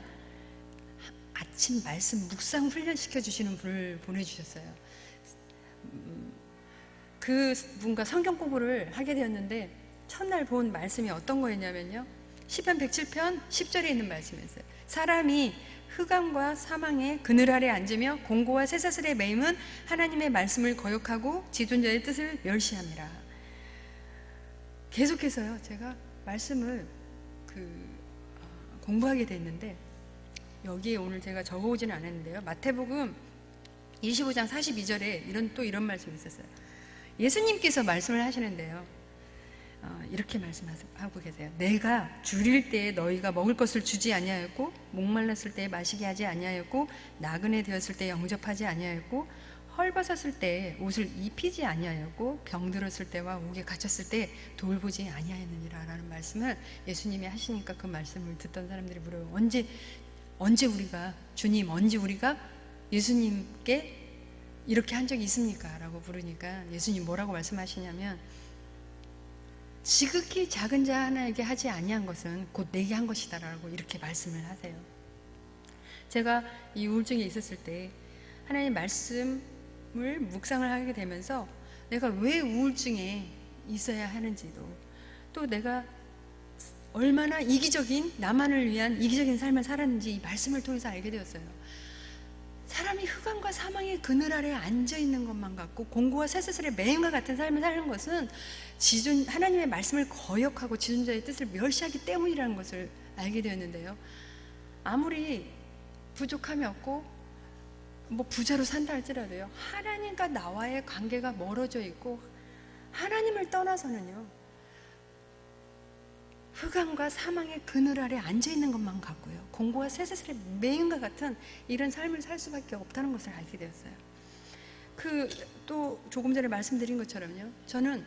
아침 말씀 묵상 훈련시켜 주시는 분을 보내주셨어요. 그 분과 성경 공부를 하게 되었는데 첫날 본 말씀이 어떤 거였냐면요, 시편 107편 10절에 있는 말씀이었어요. 사람이 흑암과 사망의 그늘 아래 앉으며 공고와 쇠사슬에 매임은 하나님의 말씀을 거역하고 지존자의 뜻을 멸시함이라. 계속해서요, 제가 말씀을 공부하게 됐는데, 여기에 오늘 제가 적어오지는 않았는데요, 마태복음 25장 42절에 이런 말씀이 있었어요. 예수님께서 말씀을 하시는데요, 이렇게 말씀하고 계세요. 내가 줄일 때에 너희가 먹을 것을 주지 아니하였고, 목말랐을 때에 마시게 하지 아니하였고, 나그네 되었을 때에 영접하지 아니하였고, 헐벗었을 때에 옷을 입히지 아니하였고, 병들었을 때와 옥에 갇혔을 때에 돌보지 아니하였느니라 라는 말씀을 예수님이 하시니까 그 말씀을 듣던 사람들이 물어요. 언제 우리가, 주님, 언제 우리가 예수님께 이렇게 한 적이 있습니까? 라고 물으니까 예수님 뭐라고 말씀하시냐면, 지극히 작은 자 하나에게 하지 아니한 것은 곧 내게 한 것이다 라고 이렇게 말씀을 하세요. 제가 이 우울증에 있었을 때 하나님 말씀을 묵상을 하게 되면서 내가 왜 우울증에 있어야 하는지도, 또 내가 얼마나 이기적인, 나만을 위한 이기적인 삶을 살았는지 이 말씀을 통해서 알게 되었어요. 사람이 흑암과 사망의 그늘 아래에 앉아있는 것만 같고 공고와 쇠사슬의 매임과 같은 삶을 사는 것은 하나님의 말씀을 거역하고 지존자의 뜻을 멸시하기 때문이라는 것을 알게 되었는데요, 아무리 부족함이 없고 뭐 부자로 산다 할지라도요, 하나님과 나와의 관계가 멀어져 있고 하나님을 떠나서는요, 흑암과 사망의 그늘 아래 앉아있는 것만 같고요, 공고와 쇠사슬의 매임과 같은 이런 삶을 살 수밖에 없다는 것을 알게 되었어요. 또 조금 전에 말씀드린 것처럼요, 저는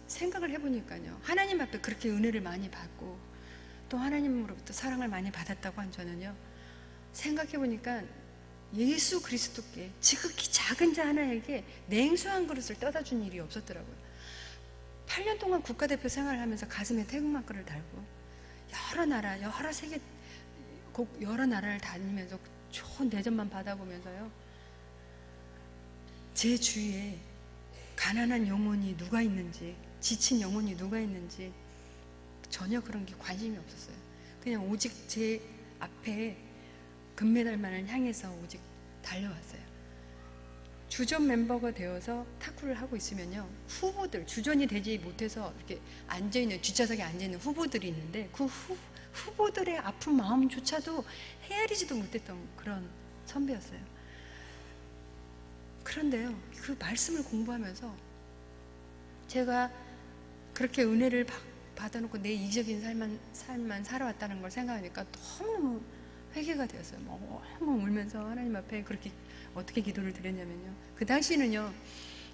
생각을 해보니까요, 하나님 앞에 그렇게 은혜를 많이 받고 또 하나님으로부터 사랑을 많이 받았다고 한 저는요, 생각해보니까 예수 그리스도께 지극히 작은 자 하나에게 냉수 한 그릇을 떠다 준 일이 없었더라고요. 8년 동안 국가대표 생활을 하면서 가슴에 태극마크를 달고 여러 나라, 여러 나라를 다니면서 좋은 대접만 받아보면서요, 제 주위에 가난한 영혼이 누가 있는지, 지친 영혼이 누가 있는지 전혀 그런 게 관심이 없었어요. 그냥 오직 제 앞에 금메달만을 향해서 오직 달려왔어요. 주전 멤버가 되어서 탁구를 하고 있으면요, 후보들, 주전이 되지 못해서 이렇게 앉아있는, 뒷좌석에 앉아있는 후보들이 있는데 그 후보들의 아픈 마음조차도 헤아리지도 못했던 그런 선배였어요. 그런데요, 그 말씀을 공부하면서 제가 그렇게 은혜를 받아놓고 내 이기적인 삶만 살아왔다는 걸 생각하니까 너무너무 회개가 되었어요. 엉엉 울면서 하나님 앞에 그렇게 어떻게 기도를 드렸냐면요. 그 당시는요,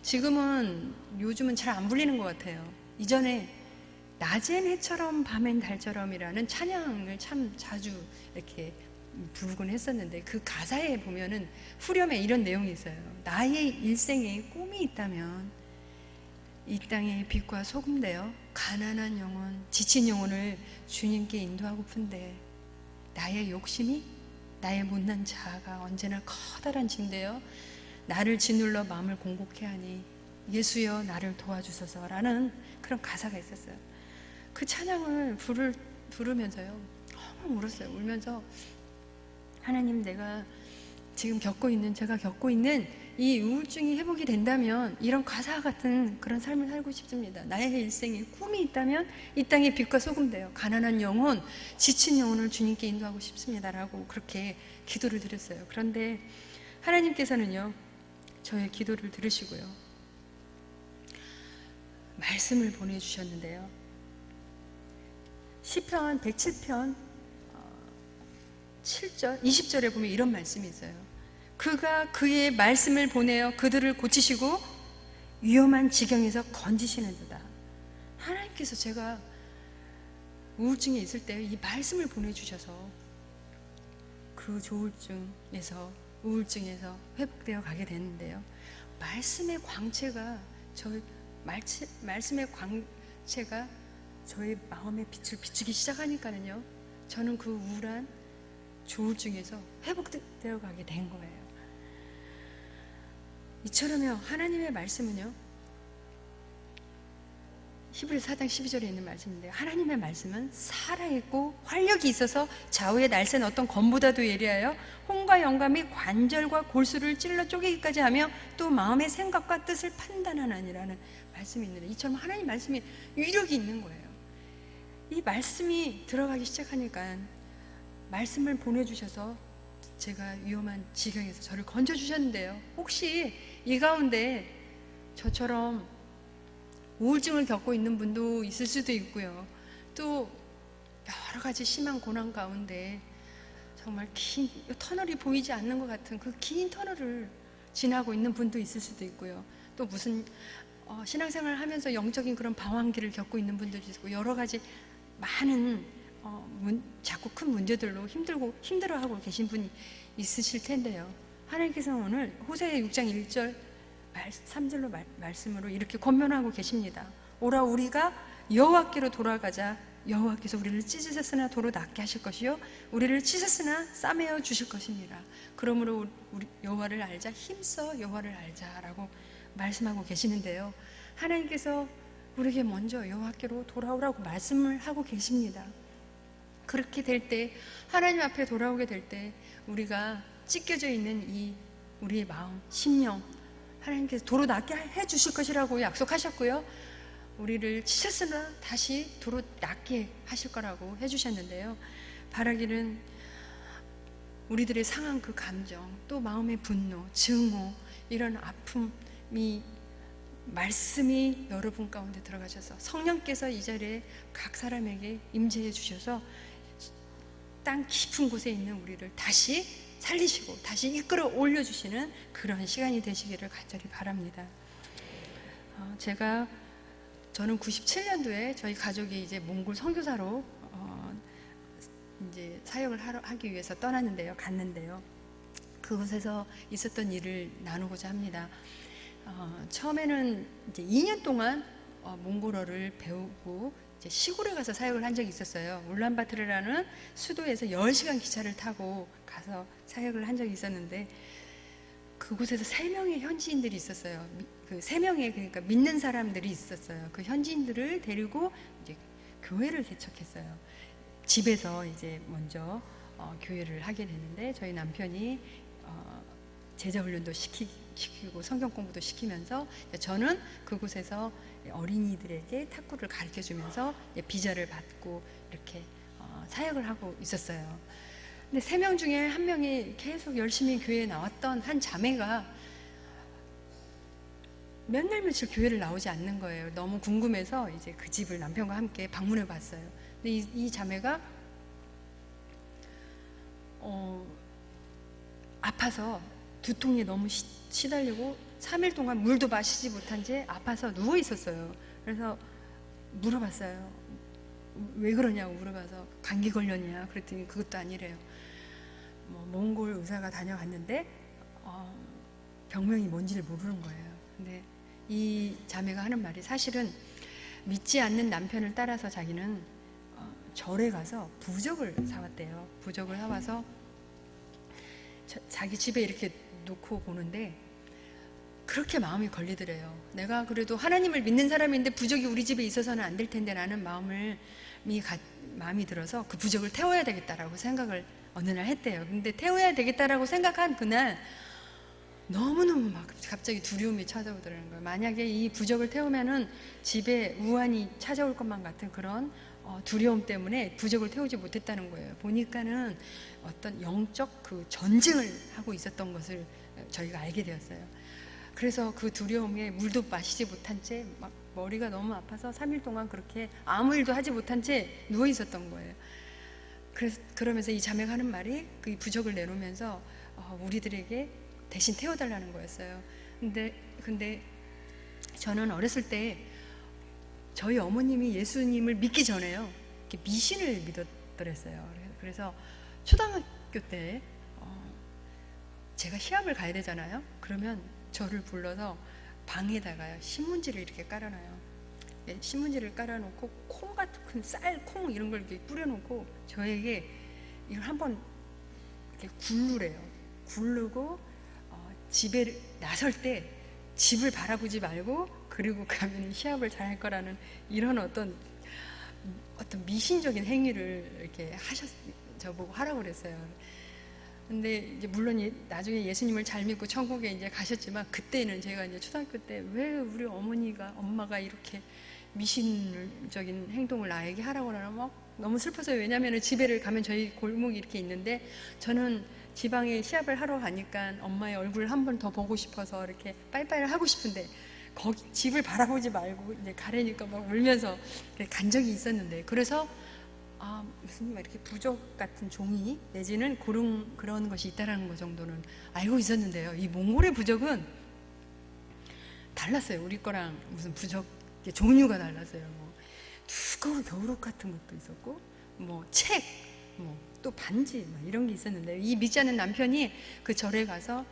지금은 요즘은 잘 안 불리는 것 같아요. 이전에 낮엔 해처럼 밤엔 달처럼이라는 찬양을 참 자주 이렇게 부르곤 했었는데, 그 가사에 보면은 후렴에 이런 내용이 있어요. 나의 일생에 꿈이 있다면 이 땅에 빛과 소금 되어 가난한 영혼, 지친 영혼을 주님께 인도하고픈데, 나의 욕심이, 나의 못난 자아가 언제나 커다란 짐되어 나를 짓눌러 마음을 공곡해 하니 예수여 나를 도와주소서라는 그런 가사가 있었어요. 그 찬양을 부르면서요, 너무 울었어요. 울면서 하나님, 내가 지금 제가 겪고 있는 이 우울증이 회복이 된다면 이런 가사 같은 그런 삶을 살고 싶습니다. 나의 일생에 꿈이 있다면 이 땅에 빛과 소금 되어 가난한 영혼, 지친 영혼을 주님께 인도하고 싶습니다라고 그렇게 기도를 드렸어요. 그런데 하나님께서는요, 저의 기도를 들으시고요, 말씀을 보내주셨는데요. 시편 107편 7절, 20절에 보면 이런 말씀이 있어요. 그가 그의 말씀을 보내어 그들을 고치시고 위험한 지경에서 건지시는도다. 하나님께서 제가 우울증에 있을 때 이 말씀을 보내주셔서 그 조울증에서, 우울증에서 회복되어 가게 됐는데요. 말씀의 광채가 저의 마음의 빛을 비추기 시작하니까는요, 저는 그 우울한 조울증에서 회복되어 가게 된 거예요. 이처럼요, 하나님의 말씀은요, 히브리서 4장 12절에 있는 말씀인데, 하나님의 말씀은 살아있고 활력이 있어서 좌우의 날쌘 어떤 검보다도 예리하여 혼과 영과 및 관절과 골수를 찔러 쪼개기까지 하며 또 마음의 생각과 뜻을 판단하느니라는 말씀이 있는데, 이처럼 하나님 말씀이 위력이 있는 거예요. 이 말씀이 들어가기 시작하니까 말씀을 보내주셔서 제가 위험한 지경에서 저를 건져주셨는데요, 혹시 이 가운데 저처럼 우울증을 겪고 있는 분도 있을 수도 있고요, 또 여러 가지 심한 고난 가운데 정말 긴 터널이 보이지 않는 것 같은 그 긴 터널을 지나고 있는 분도 있을 수도 있고요, 또 무슨 신앙생활을 하면서 영적인 그런 방황기를 겪고 있는 분들도 있고, 여러 가지 많은 자꾸 큰 문제들로 힘들어하고 계신 분이 있으실 텐데요, 하나님께서는 오늘 호세아 6장 1절 3절로 말씀으로 이렇게 권면하고 계십니다. 오라, 우리가 여호와께로 돌아가자. 여호와께서 우리를 찢으셨으나 도로 낫게 하실 것이요 우리를 치셨으나 싸매어 주실 것입니다. 그러므로 우리 여호와를 알자, 힘써 여호와를 알자라고 말씀하고 계시는데요, 하나님께서 우리에게 먼저 여호와께로 돌아오라고 말씀을 하고 계십니다. 그렇게 될 때, 하나님 앞에 돌아오게 될 때, 우리가 찢겨져 있는 이 우리의 마음, 심령, 하나님께서 도로 낫게 해주실 것이라고 약속하셨고요, 우리를 치셨으나 다시 도로 낫게 하실 거라고 해주셨는데요, 바라기는 우리들의 상한 그 감정, 또 마음의 분노, 증오, 이런 아픔이, 말씀이 여러분 가운데 들어가셔서 성령께서 이 자리에 각 사람에게 임재해 주셔서 땅 깊은 곳에 있는 우리를 다시 살리시고 다시 이끌어 올려주시는 그런 시간이 되시기를 간절히 바랍니다. 저는 97년도에 저희 가족이 이제 몽골 선교사로 이제 사역을 하기 위해서 갔는데요. 그곳에서 있었던 일을 나누고자 합니다. 처음에는 이제 2년 동안 몽골어를 배우고 이제 시골에 가서 사역을 한 적이 있었어요. 울란바토르라는 수도에서 10시간 기차를 타고 가서 사역을 한 적이 있었는데, 그곳에서 3명의 현지인들이 있었어요. 그 3명의, 그러니까 믿는 사람들이 있었어요. 그 현지인들을 데리고 이제 교회를 개척했어요. 집에서 이제 먼저 교회를 하게 되는데, 저희 남편이 제자훈련도 시키고 성경 공부도 시키면서, 저는 그곳에서 어린이들에게 탁구를 가르쳐주면서 비자를 받고 이렇게 사역을 하고 있었어요. 근데 3명 중에 1명이 계속 열심히 교회에 나왔던 한 자매가 몇 날 며칠 교회를 나오지 않는 거예요. 너무 궁금해서 이제 그 집을 남편과 함께 방문해 봤어요. 근데 이 자매가 아파서 두통에 너무 시달리고 3일 동안 물도 마시지 못한 채 아파서 누워 있었어요. 그래서 물어봤어요. 왜 그러냐고 물어봐서 감기 걸렸냐 그랬더니 그것도 아니래요. 몽골 의사가 다녀갔는데 병명이 뭔지를 모르는 거예요. 근데 이 자매가 하는 말이 사실은 믿지 않는 남편을 따라서 자기는 절에 가서 부적을 사왔대요. 부적을 사와서 자기 집에 이렇게 놓고 보는데 그렇게 마음이 걸리더래요. 내가 그래도 하나님을 믿는 사람인데 부적이 우리 집에 있어서는 안 될 텐데 라는 마음이 들어서 그 부적을 태워야 되겠다라고 생각을 어느 날 했대요. 근데 태워야 되겠다라고 생각한 그날 너무너무 막 갑자기 두려움이 찾아오더라는 거예요. 만약에 이 부적을 태우면은 집에 우환이 찾아올 것만 같은 그런 두려움 때문에 부적을 태우지 못했다는 거예요. 보니까는 어떤 영적 그 전쟁을 하고 있었던 것을 저희가 알게 되었어요. 그래서 그 두려움에 물도 마시지 못한 채 막 머리가 너무 아파서 3일 동안 그렇게 아무 일도 하지 못한 채 누워 있었던 거예요. 그러면서 이 자매가 하는 말이 그 부적을 내놓으면서 우리들에게 대신 태워달라는 거였어요. 근데 저는 어렸을 때 저희 어머님이 예수님을 믿기 전에요 이렇게 미신을 믿었더랬어요. 그래서 초등학교 때 제가 시합을 가야 되잖아요. 그러면 저를 불러서 방에다가요 신문지를 이렇게 깔아놔요. 신문지를 깔아놓고 콩 같은 쌀, 콩 이런 걸 이렇게 뿌려놓고 저에게 이걸 한번 이렇게 굴르래요. 굴르고 집에 나설 때 집을 바라보지 말고 그리고 가면 시합을 잘할 거라는 이런 어떤 미신적인 행위를 이렇게 저보고 하라고 그랬어요. 근데 이제 물론 나중에 예수님을 잘 믿고 천국에 이제 가셨지만 그때는 제가 이제 초등학교 때 왜 우리 엄마가 이렇게 미신적인 행동을 나에게 하라고 하나 막 너무 슬퍼서요. 왜냐하면 집에를 가면 저희 골목이 이렇게 있는데 저는 지방에 시합을 하러 가니까 엄마의 얼굴을 한 번 더 보고 싶어서 이렇게 빠이빠이를 하고 싶은데 거기 집을 바라보지 말고 이제 가래니까 막 울면서 간 적이 있었는데 그래서 무슨 이렇게 부적 같은 종이 내지는 그런 것이 있다라는 것 정도는 알고 있었는데요. 이 몽골의 부적은 달랐어요. 우리 거랑 무슨 부적 종류가 달랐어요. 두꺼운 겨울옷 같은 것도 있었고, 책, 또 반지 이런 게 있었는데 이 믿지 않는 남편이 그 절에 가서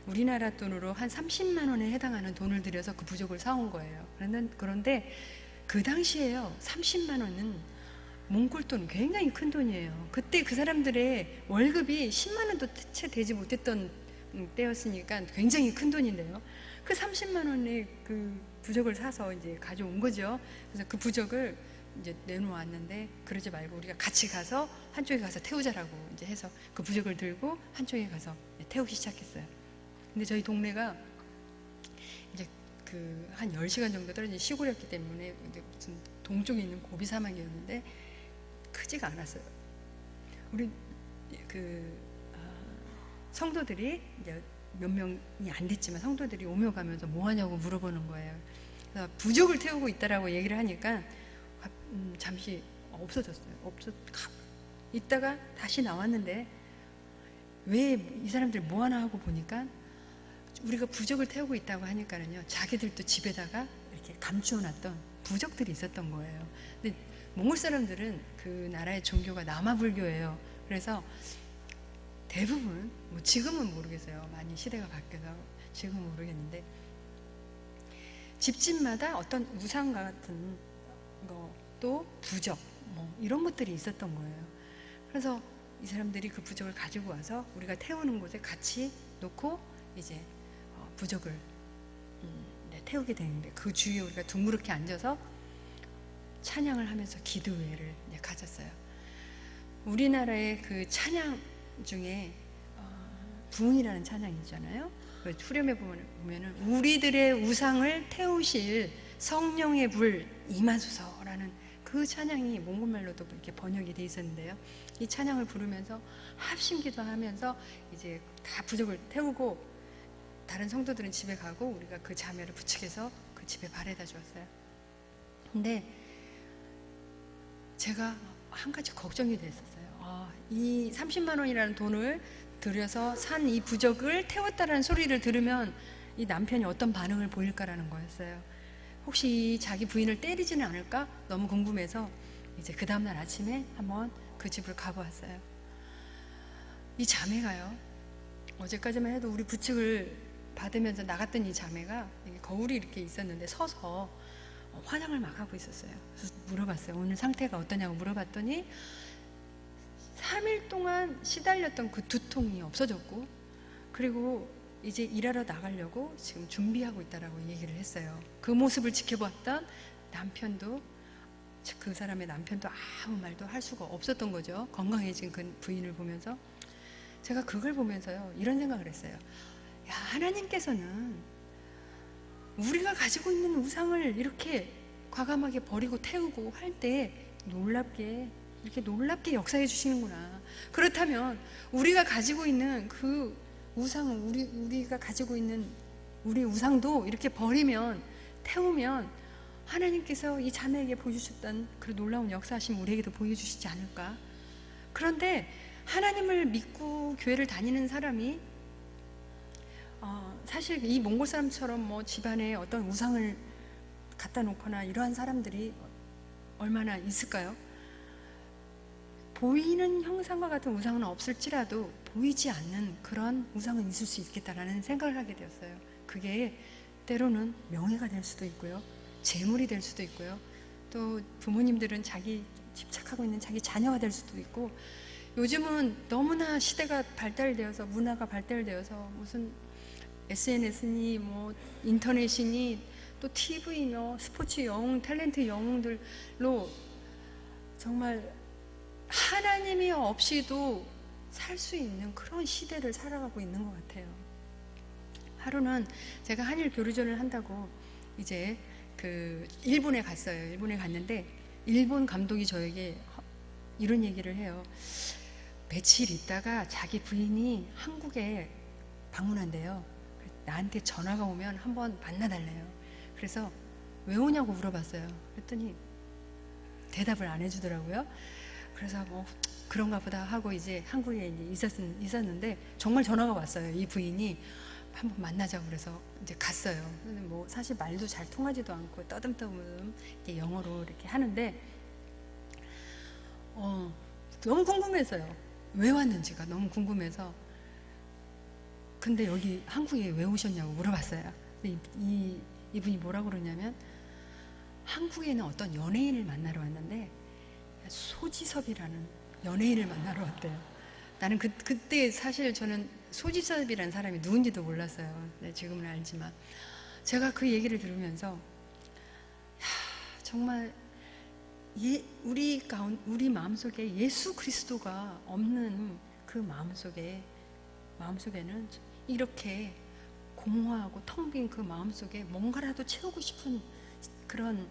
우리나라 돈으로 한 30만 원에 해당하는 돈을 들여서 그 부적을 사온 거예요. 그런데 그 당시에요 30만 원은 몽골 돈 굉장히 큰 돈이에요. 그때 그 사람들의 월급이 10만 원도 채 되지 못했던 때였으니까 굉장히 큰 돈인데요. 그 30만 원의 그 부적을 사서 이제 가져온 거죠. 그래서 그 부적을 이제 내놓았는데 그러지 말고 우리가 같이 가서 한쪽에 가서 태우자라고 이제 해서 그 부적을 들고 한쪽에 가서 태우기 시작했어요. 근데 저희 동네가 이제 그 한 10시간 정도 떨어진 시골이었기 때문에 무슨 동쪽에 있는 고비 사막이었는데 크지가 않았어요. 우리 성도들이 이제 몇 명이 안 됐지만 성도들이 오며 가면서 뭐 하냐고 물어보는 거예요. 그래서 부적을 태우고 있다라고 얘기를 하니까 잠시 없어졌어요. 있다가 다시 나왔는데 왜 이 사람들 뭐 하나 하고 보니까 우리가 부적을 태우고 있다고 하니까는요 자기들도 집에다가 이렇게 감추어놨던 부적들이 있었던 거예요. 근데 몽골 사람들은 그 나라의 종교가 남아불교예요. 그래서 대부분 지금은 모르겠어요. 많이 시대가 바뀌어서 지금은 모르겠는데 집집마다 어떤 우상 같은 거 또 부적 이런 것들이 있었던 거예요. 그래서 이 사람들이 그 부적을 가지고 와서 우리가 태우는 곳에 같이 놓고 이제 부적을 태우게 되는데 그 주위에 우리가 둥그렇게 앉아서 찬양을 하면서 기도회를 가졌어요. 우리나라의 그 찬양 중에 부흥이라는 찬양이 있잖아요. 그 후렴에 보면은 우리들의 우상을 태우실 성령의 불 임하소서라는 그 찬양이 몽골말로도 이렇게 번역이 돼 있었는데요. 이 찬양을 부르면서 합심기도 하면서 이제 다 부적을 태우고 다른 성도들은 집에 가고 우리가 그 자매를 부축해서 그 집에 바래다 주었어요. 근데 제가 한 가지 걱정이 됐었어요. 이 30만 원이라는 돈을 들여서 산 이 부적을 태웠다라는 소리를 들으면 이 남편이 어떤 반응을 보일까라는 거였어요. 혹시 자기 부인을 때리지는 않을까? 너무 궁금해서 이제 그 다음날 아침에 한번 그 집을 가보았어요. 이 자매가요, 어제까지만 해도 우리 부축을 받으면서 나갔던 이 자매가 거울이 이렇게 있었는데 서서 화장을 막 하고 있었어요. 그래서 물어봤어요. 오늘 상태가 어떠냐고 물어봤더니 3일 동안 시달렸던 그 두통이 없어졌고, 그리고 이제 일하러 나가려고 지금 준비하고 있다라고 얘기를 했어요. 그 모습을 지켜봤던 남편도, 그 사람의 남편도 아무 말도 할 수가 없었던 거죠. 건강해진 그 부인을 보면서. 제가 그걸 보면서요, 이런 생각을 했어요. 야, 하나님께서는 우리가 가지고 있는 우상을 이렇게 과감하게 버리고 태우고 할 때 이렇게 놀랍게 역사해 주시는구나. 그렇다면 우리가 가지고 있는 그 우상을, 우리가 가지고 있는 우리 우상도 이렇게 버리면, 태우면 하나님께서 이 자매에게 보여주셨던 그 놀라운 역사하심 우리에게도 보여주시지 않을까. 그런데 하나님을 믿고 교회를 다니는 사람이 사실 이 몽골 사람처럼 뭐 집안에 어떤 우상을 갖다 놓거나 이러한 사람들이 얼마나 있을까요? 보이는 형상과 같은 우상은 없을지라도 보이지 않는 그런 우상은 있을 수 있겠다라는 생각을 하게 되었어요. 그게 때로는 명예가 될 수도 있고요, 재물이 될 수도 있고요, 또 부모님들은 자기 집착하고 있는 자기 자녀가 될 수도 있고, 요즘은 너무나 시대가 발달되어서, 문화가 발달되어서 무슨 SNS니 뭐 인터넷이니 또 TV며 스포츠 영웅, 탤런트 영웅들로 정말 하나님이 없이도 살 수 있는 그런 시대를 살아가고 있는 것 같아요. 하루는 제가 한일 교류전을 한다고 이제 그 일본에 갔어요. 일본에 갔는데 일본 감독이 저에게 이런 얘기를 해요. 며칠 있다가 자기 부인이 한국에 방문한대요. 나한테 전화가 오면 한번 만나달래요. 그래서 왜 오냐고 물어봤어요. 그랬더니 대답을 안 해주더라고요. 그래서 뭐 그런가 보다 하고 이제 한국에 이제 있었는데 정말 전화가 왔어요. 이 부인이 한번 만나자고 그래서 이제 갔어요. 근데 뭐 사실 말도 잘 통하지도 않고 떠듬떠듬 이렇게 영어로 이렇게 하는데 너무 궁금해서요. 왜 왔는지가 너무 궁금해서. 근데 여기 한국에 왜 오셨냐고 물어봤어요. 근데 이분이 뭐라고 그러냐면 한국에는 어떤 연예인을 만나러 왔는데 소지섭이라는 연예인을 만나러 왔대요. 나는 그때 사실 저는 소지섭이라는 사람이 누군지도 몰랐어요. 네, 지금은 알지만 제가 그 얘기를 들으면서 정말 우리 마음속에 예수 그리스도가 없는 그 마음속에는 이렇게 공허하고 텅 빈 그 마음속에 뭔가라도 채우고 싶은 그런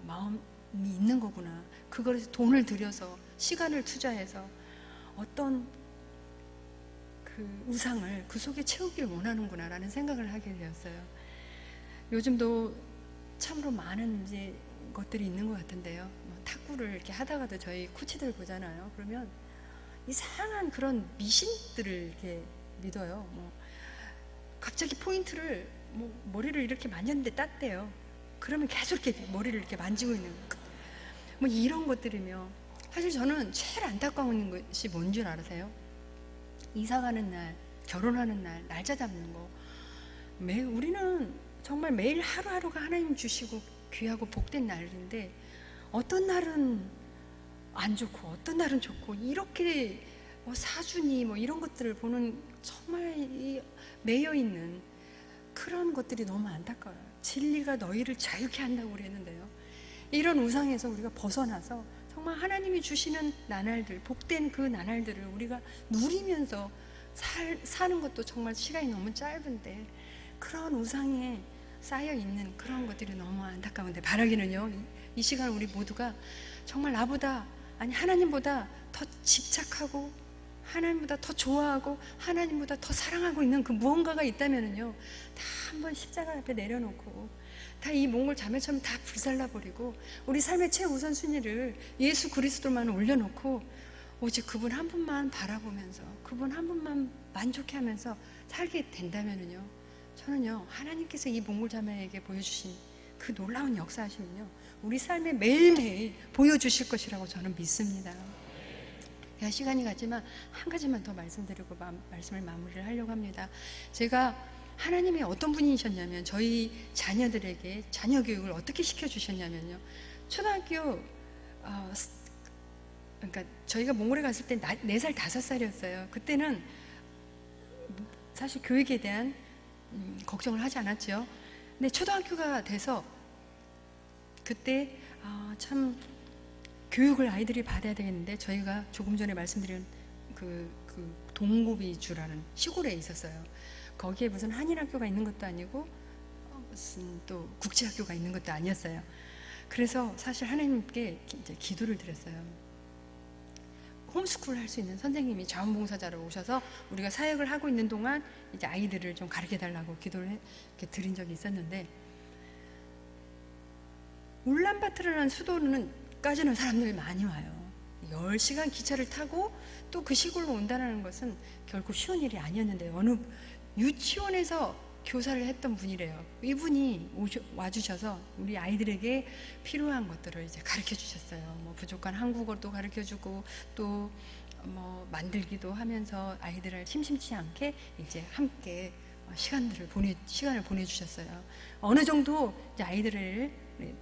마음이 있는 거구나. 그걸 돈을 들여서 시간을 투자해서 어떤 그 우상을 그 속에 채우길 원하는구나 라는 생각을 하게 되었어요. 요즘도 참으로 많은 이제 것들이 있는 것 같은데요. 뭐 탁구를 이렇게 하다가도 저희 코치들 보잖아요. 그러면 이상한 그런 미신들을 이렇게 믿어요. 뭐 갑자기 포인트를 뭐 머리를 이렇게 만졌는데 땄대요. 그러면 계속 이렇게 머리를 이렇게 만지고 있는 뭐 이런 것들이며, 사실 저는 제일 안타까운 것이 뭔 줄 아세요? 이사 가는 날, 결혼하는 날, 날짜 잡는 거. 우리는 정말 매일 하루하루가 하나님 주시고 귀하고 복된 날인데 어떤 날은 안 좋고 어떤 날은 좋고, 이렇게 뭐 사주니 뭐 이런 것들을 보는 정말 매여 있는 그런 것들이 너무 안타까워요. 진리가 너희를 자유케 한다고 그랬는데요. 이런 우상에서 우리가 벗어나서 정말 하나님이 주시는 나날들, 복된 그 나날들을 우리가 누리면서 사는 것도 정말 시간이 너무 짧은데 그런 우상에 쌓여 있는 그런 것들이 너무 안타까운데, 바라기는요, 이 시간 우리 모두가 정말 나보다, 아니 하나님보다 더 집착하고 하나님보다 더 좋아하고 하나님보다 더 사랑하고 있는 그 무언가가 있다면은요, 다 한번 십자가 앞에 내려놓고 다 이 몽골 자매처럼 다 불살라버리고 우리 삶의 최우선순위를 예수 그리스도만 올려놓고 오직 그분 한 분만 바라보면서 그분 한 분만 만족해하면서 살게 된다면은요, 저는요 하나님께서 이 몽골자매에게 보여주신 그 놀라운 역사하심은요 우리 삶에 매일매일 보여주실 것이라고 저는 믿습니다. 제가 시간이 갔지만 한 가지만 더 말씀드리고 말씀을 마무리를 하려고 합니다. 제가 하나님이 어떤 분이셨냐면 저희 자녀들에게 자녀 교육을 어떻게 시켜주셨냐면요, 초등학교 그러니까 저희가 몽골에 갔을 때 4살 5살이었어요 그때는 사실 교육에 대한 걱정을 하지 않았죠. 근데 초등학교가 돼서 그때 참 교육을 아이들이 받아야 되겠는데, 저희가 조금 전에 말씀드린 그 동구비주라는 시골에 있었어요. 거기에 무슨 한인학교가 있는 것도 아니고 무슨 또 국제학교가 있는 것도 아니었어요. 그래서 사실 하나님께 이제 기도를 드렸어요. 홈스쿨을 할 수 있는 선생님이 자원봉사자로 오셔서 우리가 사역을 하고 있는 동안 이제 아이들을 좀 가르쳐 달라고 기도를 드린 적이 있었는데, 울란바토르라는 수도는까지는 사람들이 많이 와요. 10시간 기차를 타고 또 그 시골로 온다는 것은 결코 쉬운 일이 아니었는데, 어느 유치원에서 교사를 했던 분이래요. 이분이 와주셔서 우리 아이들에게 필요한 것들을 이제 가르쳐 주셨어요. 뭐 부족한 한국어도 가르쳐 주고 또 뭐 만들기도 하면서 아이들을 심심치 않게 이제 함께 시간을 보내주셨어요. 어느 정도 이제 아이들을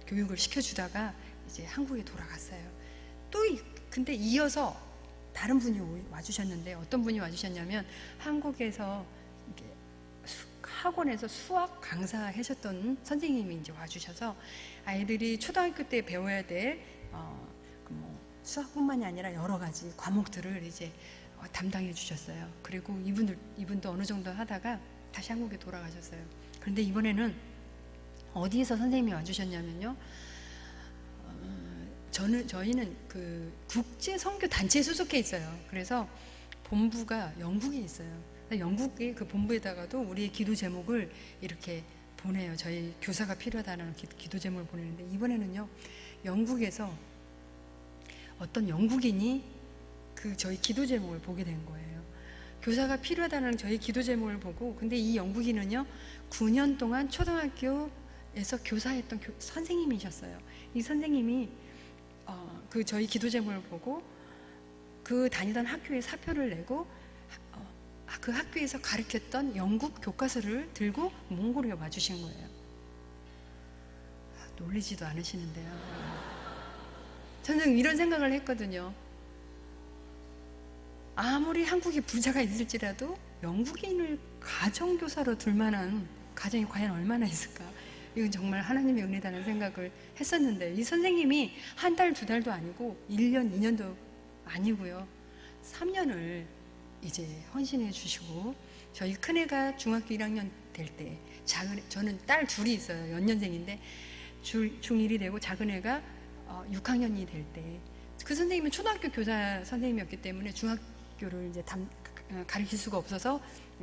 교육을 시켜주다가 이제 한국에 돌아갔어요. 근데 이어서 다른 분이 와주셨는데, 어떤 분이 와주셨냐면 한국에서 학원에서 수학 강사하셨던 선생님이 이제 와주셔서 아이들이 초등학교 때 배워야 될 수학뿐만이 아니라 여러 가지 과목들을 이제 담당해 주셨어요. 그리고 이분도 어느 정도 하다가 다시 한국에 돌아가셨어요. 그런데 이번에는 어디에서 선생님이 와주셨냐면요, 저희는 그 국제 선교 단체에 소속해 있어요. 그래서 본부가 영국에 있어요. 영국의 그 본부에다가도 우리의 기도 제목을 이렇게 보내요. 저희 교사가 필요하다는 기도 제목을 보내는데, 이번에는요 영국에서 어떤 영국인이 저희 기도 제목을 보게 된 거예요. 교사가 필요하다는 저희 기도 제목을 보고, 근데 이 영국인은요 9년 동안 초등학교에서 교사했던 선생님이셨어요. 이 선생님이 저희 기도 제목을 보고 그 다니던 학교에 사표를 내고 그 학교에서 가르쳤던 영국 교과서를 들고 몽골에 와주신 거예요. 놀리지도 않으시는데요. 저는 이런 생각을 했거든요. 아무리 한국에 부자가 있을지라도 영국인을 가정교사로 둘 만한 가정이 과연 얼마나 있을까? 이건 정말 하나님의 은혜다는 생각을 했었는데, 이 선생님이 한 달, 2달도 아니고 1년, 2년도 아니고요 3년을 이제 헌신해 주시고, 저희 큰애가 중학교 1학년 될 때, 저는 딸 둘이 있어요. 연년생인데 중1이 되고 작은애가 6학년이 될 때, 그 선생님은 초등학교 교사 선생님이었기 때문에 중학교를 이제 가르칠 수가 없어서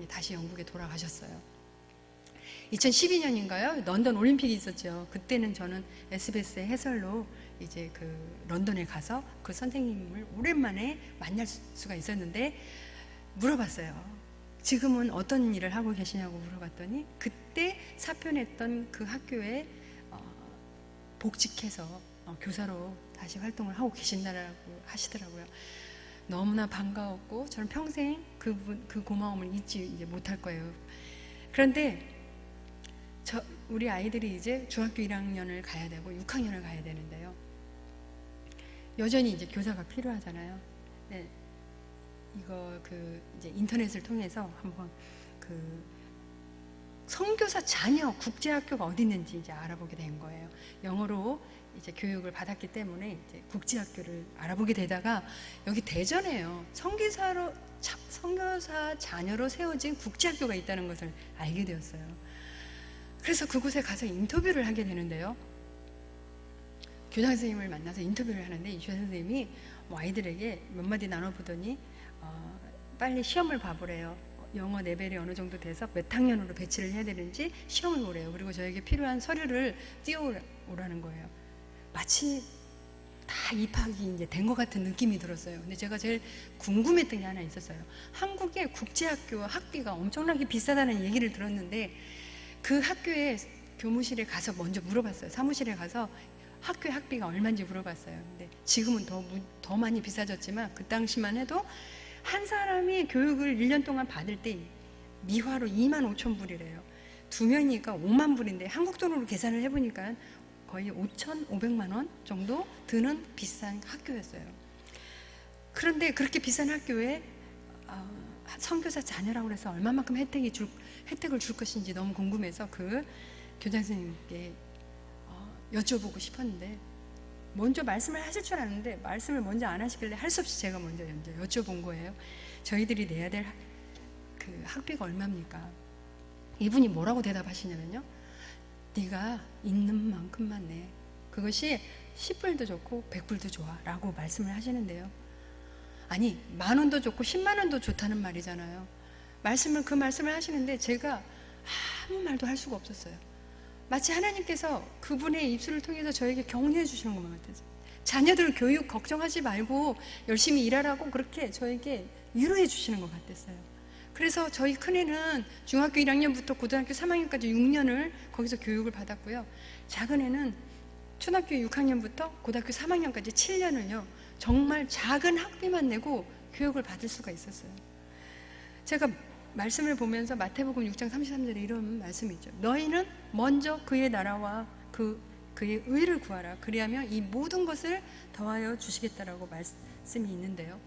다시 영국에 돌아가셨어요. 2012년인가요? 런던 올림픽이 있었죠. 그때는 저는 SBS의 해설로 이제 그 런던에 가서 그 선생님을 오랜만에 만날 수가 있었는데, 물어봤어요. 지금은 어떤 일을 하고 계시냐고 물어봤더니 그때 사표냈던 그 학교에 복직해서 교사로 다시 활동을 하고 계신다라고 하시더라고요. 너무나 반가웠고 저는 평생 그 고마움을 잊지 이제 못할 거예요. 그런데 우리 아이들이 이제 중학교 1학년을 가야 되고 6학년을 가야 되는데요, 여전히 이제 교사가 필요하잖아요. 네. 이거 이제 인터넷을 통해서 한번 선교사 자녀 국제학교가 어디 있는지 이제 알아보게 된 거예요. 영어로 이제 교육을 받았기 때문에 이제 국제학교를 알아보게 되다가 여기 대전에요, 선교사 자녀로 세워진 국제학교가 있다는 것을 알게 되었어요. 그래서 그곳에 가서 인터뷰를 하게 되는데요, 교장 선생님을 만나서 인터뷰를 하는데, 이 교장 선생님이 아이들에게 몇 마디 나눠보더니 빨리 시험을 봐보래요. 영어 레벨이 어느 정도 돼서 몇 학년으로 배치를 해야 되는지 시험을 보래요. 그리고 저에게 필요한 서류를 띄워오라는 거예요. 마치 다 입학이 이제 된 것 같은 느낌이 들었어요. 근데 제가 제일 궁금했던 게 하나 있었어요. 한국의 국제학교 학비가 엄청나게 비싸다는 얘기를 들었는데 그 학교에 교무실에 가서 먼저 물어봤어요. 사무실에 가서 학교의 학비가 얼마인지 물어봤어요. 근데 지금은 더 많이 비싸졌지만 그 당시만 해도 한 사람이 교육을 1년 동안 받을 때 미화로 25,000불이래요. 두 명이니까 5만 불인데 한국 돈으로 계산을 해보니까 거의 5,500만 원 정도 드는 비싼 학교였어요. 그런데 그렇게 비싼 학교에 선교사 자녀라고 해서 얼마만큼 혜택을 줄 것인지 너무 궁금해서 그 교장 선생님께 여쭤보고 싶었는데 먼저 말씀을 하실 줄 아는데 말씀을 먼저 안 하시길래 할 수 없이 제가 먼저 여쭤본 거예요. 저희들이 내야 될 그 학비가 얼마입니까? 이분이 뭐라고 대답하시냐면요, 네가 있는 만큼만 내. 그것이 10불도 좋고 100불도 좋아 라고 말씀을 하시는데요. 아니, 10,000원도 좋고 100,000원도 좋다는 말이잖아요. 그 말씀을 하시는데 제가 아무 말도 할 수가 없었어요. 마치 하나님께서 그분의 입술을 통해서 저에게 격려해 주시는 것만 같아서, 자녀들 교육 걱정하지 말고 열심히 일하라고 그렇게 저에게 위로해 주시는 것 같았어요. 그래서 저희 큰애는 중학교 1학년부터 고등학교 3학년까지 6년을 거기서 교육을 받았고요. 작은 애는 초등학교 6학년부터 고등학교 3학년까지 7년을요 정말 작은 학비만 내고 교육을 받을 수가 있었어요. 제가 말씀을 보면서 마태복음 6장 33절에 이런 말씀이 있죠. 너희는 먼저 그의 나라와 그의 의를 구하라. 그리하면 이 모든 것을 더하여 주시겠다라고 말씀이 있는데요,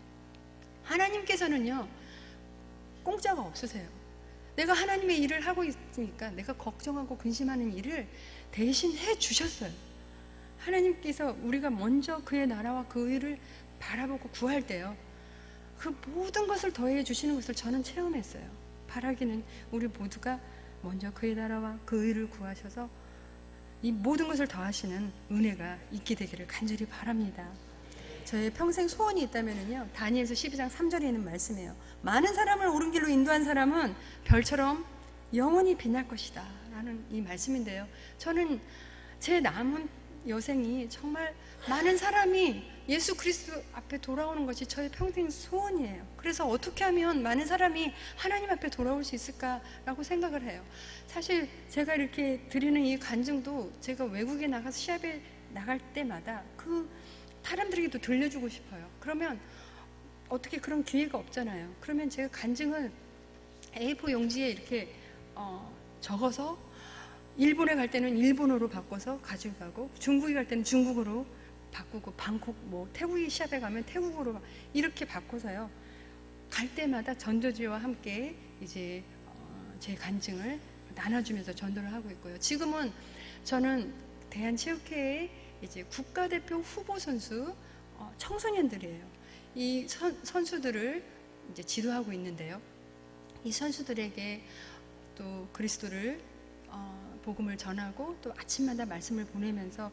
하나님께서는요 공짜가 없으세요. 내가 하나님의 일을 하고 있으니까 내가 걱정하고 근심하는 일을 대신 해 주셨어요. 하나님께서 우리가 먼저 그의 나라와 그 의를 바라보고 구할 때요, 그 모든 것을 더해 주시는 것을 저는 체험했어요. 바라기는 우리 모두가 먼저 그의 나라와 그 의를 구하셔서 이 모든 것을 더하시는 은혜가 있게 되기를 간절히 바랍니다. 저의 평생 소원이 있다면요, 다니엘서 12장 3절에 있는 말씀이에요. 많은 사람을 옳은 길로 인도한 사람은 별처럼 영원히 빛날 것이다 라는 이 말씀인데요, 저는 제 남은 여생이 정말 많은 사람이 예수 그리스도 앞에 돌아오는 것이 저의 평생 소원이에요. 그래서 어떻게 하면 많은 사람이 하나님 앞에 돌아올 수 있을까라고 생각을 해요. 사실 제가 이렇게 드리는 이 간증도 제가 외국에 나가서 시합에 나갈 때마다 그 사람들에게도 들려주고 싶어요. 그러면 어떻게 그런 기회가 없잖아요. 그러면 제가 간증을 A4 용지에 이렇게 적어서 일본에 갈 때는 일본어로 바꿔서 가지고 가고, 중국에 갈 때는 중국어로 바꾸고, 방콕 태국이 시합에 가면 태국어로 이렇게 바꿔서요 갈 때마다 전도지와 함께 이제 제 간증을 나눠주면서 전도를 하고 있고요. 지금은 저는 대한체육회의 이제 국가대표 후보 선수 청소년들이에요. 이 선수들을 이제 지도하고 있는데요, 이 선수들에게 또 그리스도를 복음을 전하고 또 아침마다 말씀을 보내면서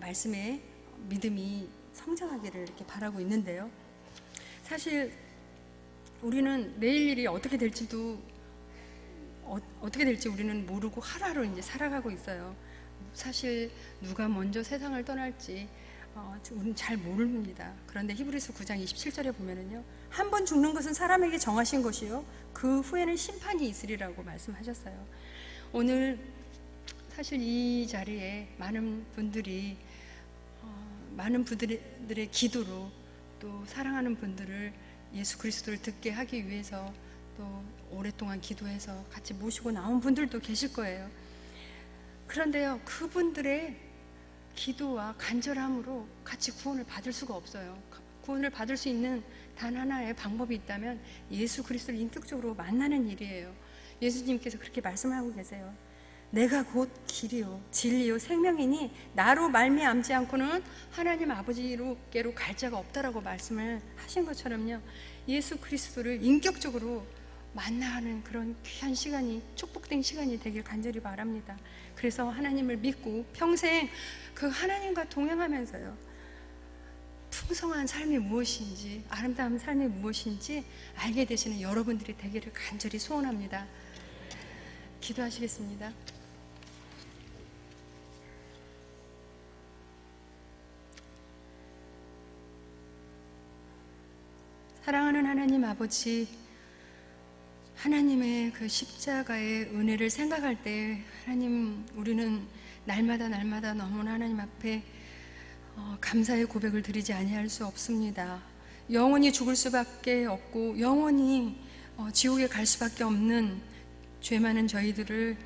말씀에 믿음이 성장하기를 이렇게 바라고 있는데요, 사실 우리는 내일 일이 어떻게 될지 우리는 모르고 하루하루 이제 살아가고 있어요. 사실 누가 먼저 세상을 떠날지 우리는 잘 모릅니다. 그런데 히브리서 9장 27절에 보면은요, 한 번 죽는 것은 사람에게 정하신 것이요 그 후에는 심판이 있으리라고 말씀하셨어요. 오늘 사실 이 자리에 많은 분들의 기도로 또 사랑하는 분들을 예수 그리스도를 듣게 하기 위해서 또 오랫동안 기도해서 같이 모시고 나온 분들도 계실 거예요. 그런데요, 그분들의 기도와 간절함으로 같이 구원을 받을 수가 없어요. 구원을 받을 수 있는 단 하나의 방법이 있다면 예수 그리스도를 인격적으로 만나는 일이에요. 예수님께서 그렇게 말씀하고 계세요. 내가 곧 길이요 진리요 생명이니 나로 말미암지 않고는 하나님 아버지께로 갈 자가 없다라고 말씀을 하신 것처럼요, 예수 그리스도를 인격적으로 만나는 그런 귀한 시간이, 축복된 시간이 되길 간절히 바랍니다. 그래서 하나님을 믿고 평생 그 하나님과 동행하면서요, 풍성한 삶이 무엇인지, 아름다운 삶이 무엇인지 알게 되시는 여러분들이 되기를 간절히 소원합니다. 기도하시겠습니다. 사랑하는 하나님 아버지, 하나님의 그 십자가의 은혜를 생각할 때 하나님, 우리는 날마다 너무나 하나님 앞에 감사의 고백을 드리지 아니할 수 없습니다. 영원히 죽을 수밖에 없고 영원히 지옥에 갈 수밖에 없는 죄 많은 저희들을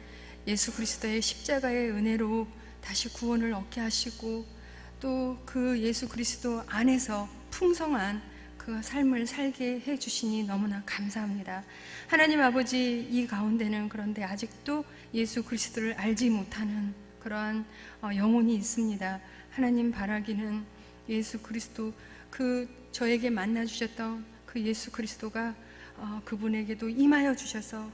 예수 그리스도의 십자가의 은혜로 다시 구원을 얻게 하시고, 또 그 예수 그리스도 안에서 풍성한 그 삶을 살게 해주시니 너무나 감사합니다. 하나님 아버지, 이 가운데는 그런데 아직도 예수 그리스도를 알지 못하는 그러한 영혼이 있습니다. 하나님 바라기는 예수 그리스도, 그 저에게 만나 주셨던 그 예수 그리스도가 그분에게도 임하여 주셔서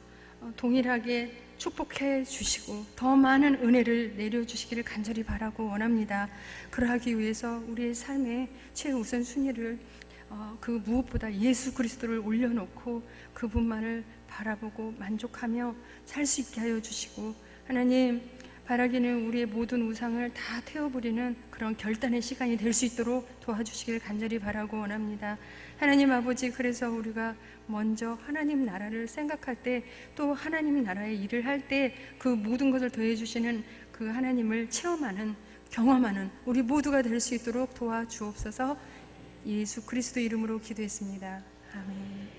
동일하게 축복해 주시고 더 많은 은혜를 내려주시기를 간절히 바라고 원합니다. 그러하기 위해서 우리의 삶의 최우선 순위를 그 무엇보다 예수 그리스도를 올려놓고 그분만을 바라보고 만족하며 살 수 있게 하여 주시고, 하나님 바라기는 우리의 모든 우상을 다 태워버리는 그런 결단의 시간이 될 수 있도록 도와주시길 간절히 바라고 원합니다. 하나님 아버지, 그래서 우리가 먼저 하나님 나라를 생각할 때, 또 하나님 나라의 일을 할 때 그 모든 것을 더해 주시는 그 하나님을 체험하는, 경험하는 우리 모두가 될 수 있도록 도와주옵소서. 예수 그리스도 이름으로 기도했습니다. 아멘.